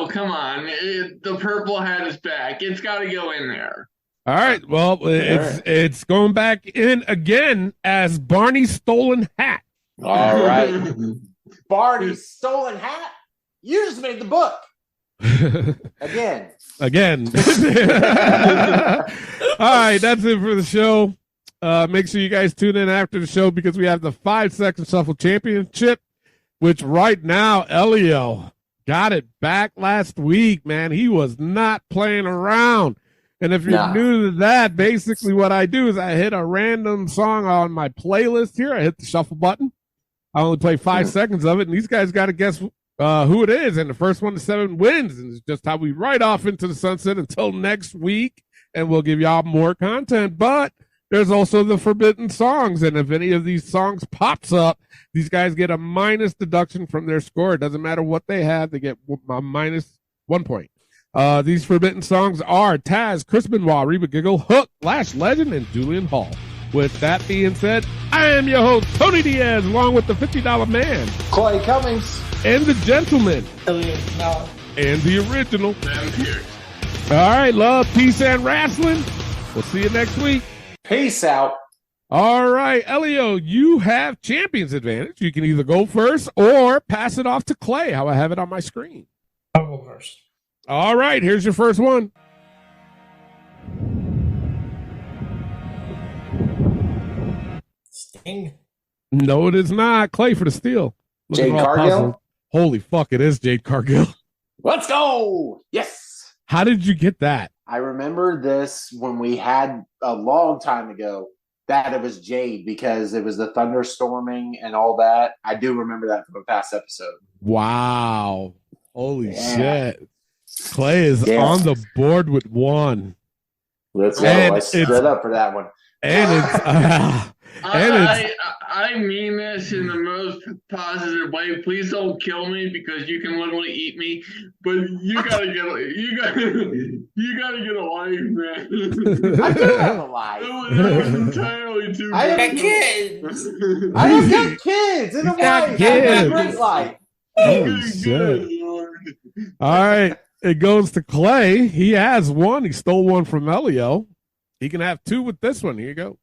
come on, the purple hat is back. It's got to go in there. All right. Well, it's going back in again as Barney's stolen hat. All right. Barney's stolen hat? You just made the book. Again. All right. That's it for the show. Make sure you guys tune in after the show because we have the 5-second shuffle championship, which right now, Elio got it back last week, man. He was not playing around. And if you're new to that, basically what I do is I hit a random song on my playlist here. I hit the shuffle button. I only play 5 seconds of it, and these guys got to guess who it is. And the first 1 to 7 wins. And it's just how we ride off into the sunset until next week. And we'll give y'all more content. But there's also the forbidden songs. And if any of these songs pops up, these guys get a minus deduction from their score. It doesn't matter what they have. They get a minus 1 point. These forbidden songs are Taz, Chris Benoit, Reba Giggle, Hook, Lash Legend, and Julian Hall. With that being said, I am your host, Tony Diaz, along with the $50 man, Clay Cummings, and the gentleman, and the original. All right, love, peace, and wrestling. We'll see you next week. Peace out. All right, Elio, you have champion's advantage. You can either go first or pass it off to Clay, how I have it on my screen. I'll go first. All right, here's your first one. Sting. No, it is not. Clay for the steal. Jade Cargill? Holy fuck, it is Jade Cargill. Let's go. Yes. How did you get that? I remember this when we had a long time ago that it was Jade because it was the thunderstorming and all that. I do remember that from a past episode. Wow. Holy shit. Clay is on the board with 1. Let's go. I stood up for that one. And I mean this in the most positive way. Please don't kill me because you can literally eat me. But you gotta get a life, man. I do have a life. That was entirely too. I have kids. I have got kids and a wife. I have a great life. Oh shit! All right, it goes to Clay. He has 1. He stole 1 from Elio. He can have 2 with this one. Here you go.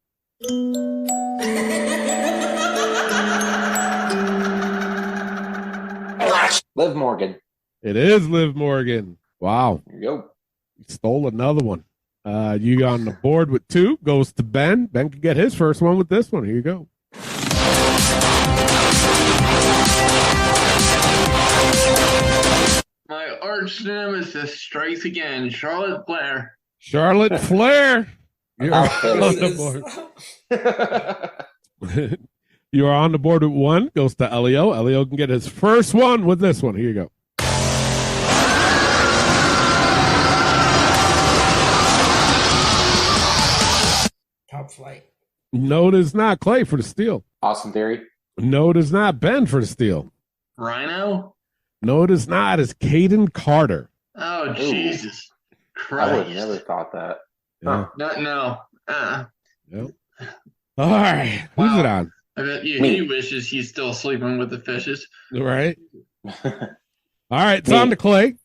Liv Morgan. It is Liv Morgan. Wow. There you go. He stole another one. You on the board with 2. Goes to Ben. Ben can get his first one with this one. Here you go. My arch nemesis strikes again. Charlotte Flair. Charlotte Flair. You're on the board. You are on the board with 1. Goes to Elio. Elio can get his first one with this one. Here you go. Top Flight. No, it is not. Clay for the steal. Austin Theory. No, it is not. Ben for the steal. Rhino? No, it is not. It's Caden Carter. Oh, Jesus Christ. I would have never thought that. Yeah. No. Yep. All right. Who's it on? I bet he wishes he's still sleeping with the fishes. Right. All right. It's on to Clay.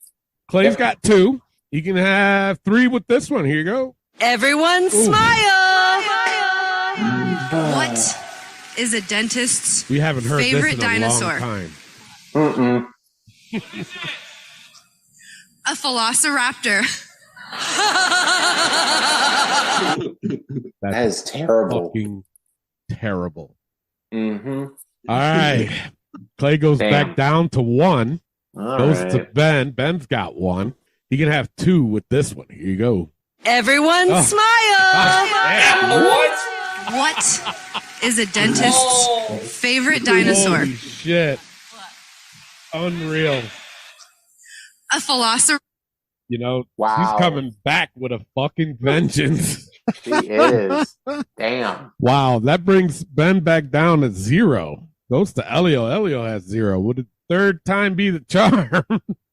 Clay's got 2. He can have 3 with this one. Here you go. Everyone smile! What is a dentist's We haven't heard favorite this in a dinosaur? long time. A velociraptor. That is terrible. Fucking terrible. Mm-hmm. All right. Clay goes back down to 1. Goes to Ben. Ben's got 1. He can have 2 with this one. Here you go. Everyone smile! What is a dentist's favorite dinosaur? Holy shit. Unreal. A velociraptor. You know, Wow. She's coming back with a fucking vengeance. She is. Damn. Wow, that brings Ben back down to 0. Goes to Elio. Elio has 0. Would the third time be the charm?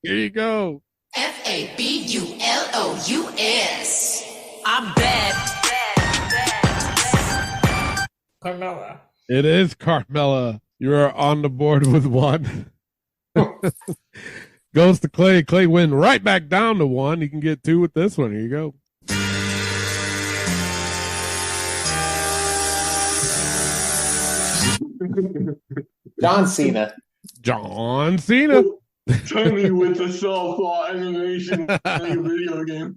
Here you go. Fabulous. I'm bad. Carmella. It is Carmella. You are on the board with 1. Goes to Clay. Clay win right back down to 1. He can get 2 with this one. Here you go. John Cena. John Cena. Tony with the self-law animation video game.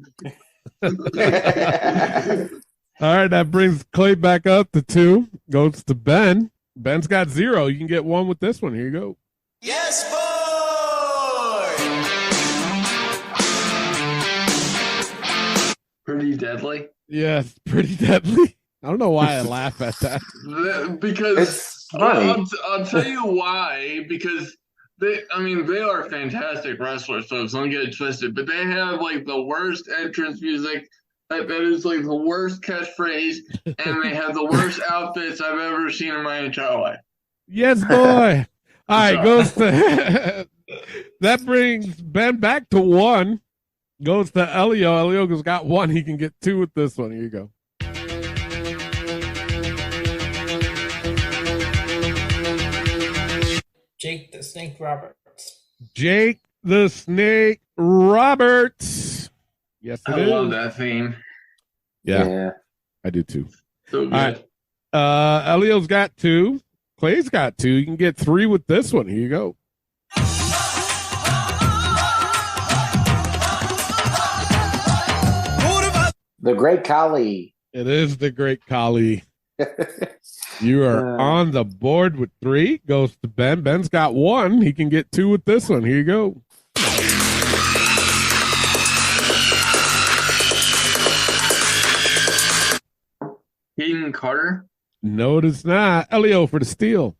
All right, that brings Clay back up to 2. Goes to Ben. Ben's got 0. You can get 1 with this one. Here you go. Yes, boy! Pretty deadly. Yes, pretty deadly. I don't know why I laugh at that. Because It's funny. I'll tell you why. Because they are fantastic wrestlers, so don't get it twisted. But they have like the worst entrance music. That is like the worst catchphrase, and they have the worst outfits I've ever seen in my entire life. Yes, boy. All right, goes to that brings Ben back to 1. Goes to Elio. Elio's got 1. He can get 2 with this one. Here you go. Jake the Snake Roberts. Jake the Snake Roberts. Yes, it I is. love that theme. Yeah, I do too. So good. All right. Elio's got 2. Clay's got 2. You can get 3 with this one. Here you go. The Great Khali. It is the Great Khali. You are on the board with 3. Goes to Ben. Ben's got 1. He can get 2 with this one. Here you go. Hayden Carter. No, it is not. Elio for the steal.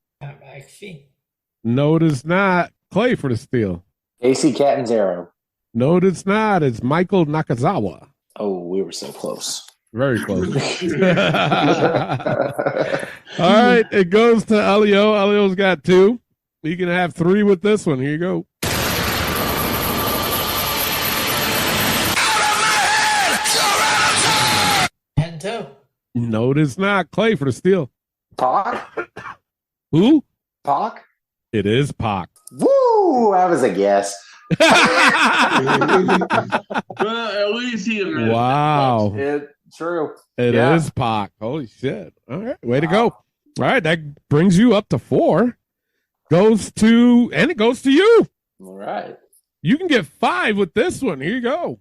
No, it is not. Clay for the steal. AC Catanzaro. No, it is not. It's Michael Nakazawa. Oh, we were so close. Very close. All right, it goes to Elio. Elio's got 2. He can have 3 with this one. Here you go. Pento. No, it is not. Clay for the steal. Pac? Who? Pac? It is Pac. Woo! That was a guess. Well, at least he admitted. Wow. True. It is Pac. Holy shit. All right. Way to go. All right. That brings you up to 4. It goes to you. All right. You can get 5 with this one. Here you go.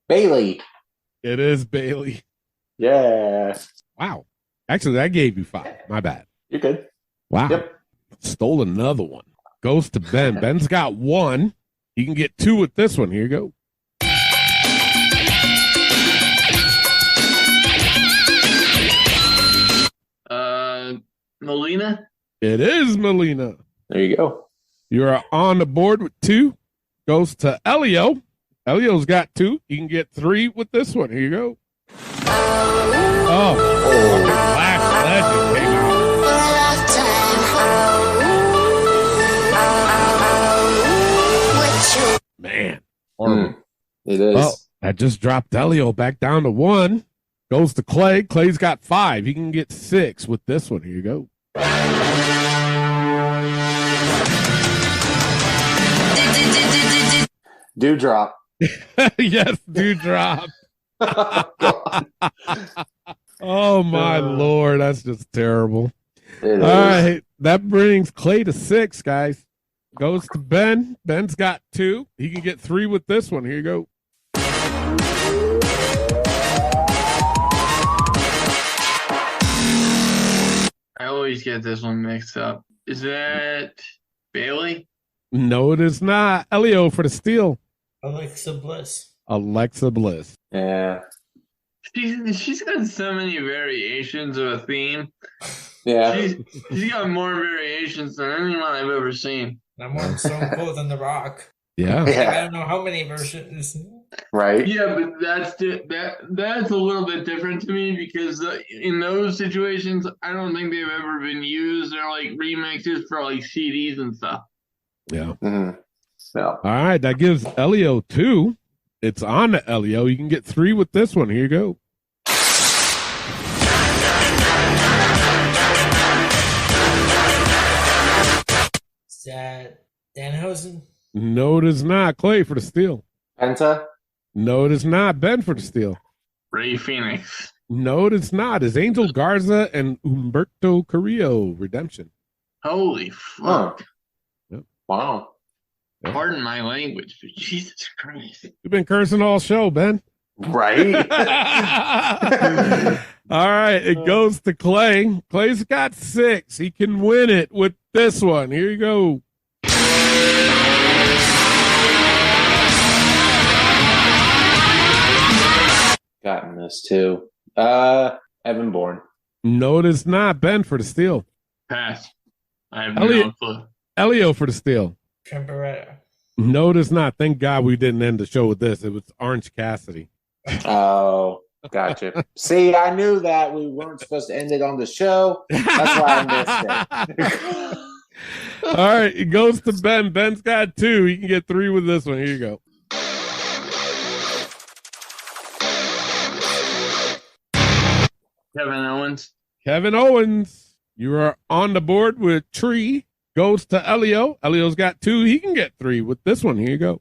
Bailey. It is Bailey. Yeah. Wow. Actually, I gave you 5. My bad. You're good. Wow. Yep. Stole another one. Goes to Ben. Ben's got 1. You can get 2 with this one. Here you go. Melina? It is Melina. There you go. You're on the board with 2. Goes to Elio. Elio's got 2. You can get 3 with this one. Here you go. Oh, Lash Legend came out. Man. It is. Well, that just dropped Elio back down to 1. Goes to Clay. Clay's got 5. He can get 6 with this one. Here you go. Dewdrop. Yes, Dewdrop. Oh, my Lord. That's just terrible. All right. That brings Clay to 6, guys. Goes to Ben. Ben's got 2. He can get 3 with this one. Here you go. I always get this one mixed up. Is that Bailey? No, it is not. Elio for the steal. Alexa Bliss. Alexa Bliss. Yeah. She's got so many variations of a theme. Yeah. She's got more variations than anyone I've ever seen. Not more Stone Cold than The Rock. Yeah. I don't know how many versions. Right. Yeah, but that's a little bit different to me because in those situations, I don't think they've ever been used. They're like remixes for like CDs and stuff. Yeah. Mm-hmm. Yeah. All right. That gives Elio 2. It's on to Elio. You can get 3 with this one. Here you go. Is that Danhausen? No, it is not. Clay for the steal. Penta? No, it is not. Ben for the steal. Ray Phoenix. No, it is not. It's Angel Garza and Humberto Carrillo. Redemption. Holy fuck. Yep. Wow. Pardon my language, but Jesus Christ. You've been cursing all show, Ben. Right. All right. It goes to Clay. Clay's got 6. He can win it with this one. Here you go. Gotten this too. Evan Bourne. No, it is not. Ben for the steal. Pass. I have Elio, no clue. Elio for the steal. Tremperetta. No, it is not. Thank God we didn't end the show with this. It was Orange Cassidy. Oh, gotcha. See, I knew that we weren't supposed to end it on the show. That's why I missed it. All right, it goes to Ben. Ben's got 2. He can get 3 with this one. Here you go. Kevin Owens. Kevin Owens. You are on the board with Tree. Goes to Elio. Elio's got 2. He can get 3 with this one. Here you go.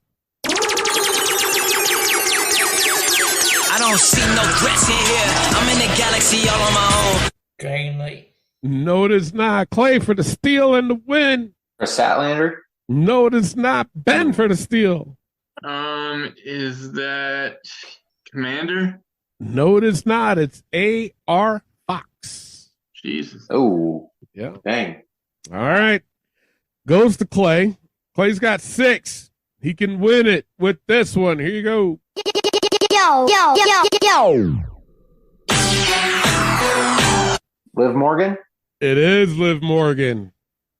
I don't see no threats in here. I'm in the galaxy all on my own. Dragon Knight. No, it is not. Clay for the steal and the win. For Statlander? No, it is not. Ben for the steal. Is that Commander? No, it is not. It's A.R. Fox. Jesus. Oh. Yeah. Dang. All right. Goes to Clay. Clay's got 6. He can win it with this one. Here you go. Yo. Liv Morgan? It is Liv Morgan.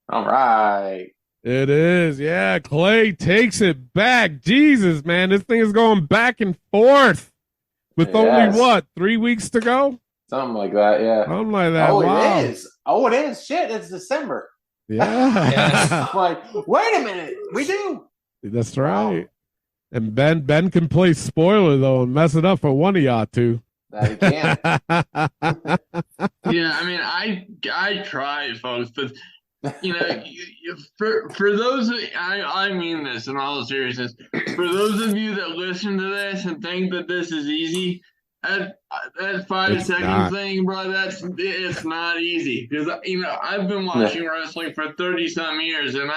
All right. It is. Yeah. Clay takes it back. Jesus, man. This thing is going back and forth with only what? 3 weeks to go? Something like that. Yeah. Something like that. Oh, wow. it is. Oh, it is. Shit. It's December. Yeah. I'm like, wait a minute. We do. That's right. And Ben can play spoiler though and mess it up for one of y'all two. That he can. Yeah, I mean, I tried, folks, but you know, for those of, I mean this in all seriousness. For those of you that listen to this and think that this is easy, that 5-second thing, bro, it's not easy because I've been watching wrestling for 30-some years, and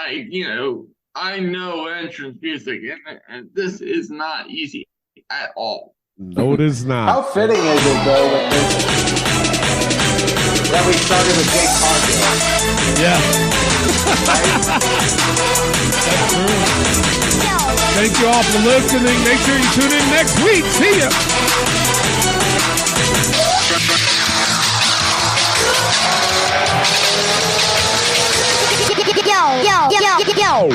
I know entrance music, and this is not easy at all. No, it is not. How fitting is it, though, that we started with Jade Cargill? Yeah. That's true. Thank you all for listening. Make sure you tune in next week. See ya. Yo.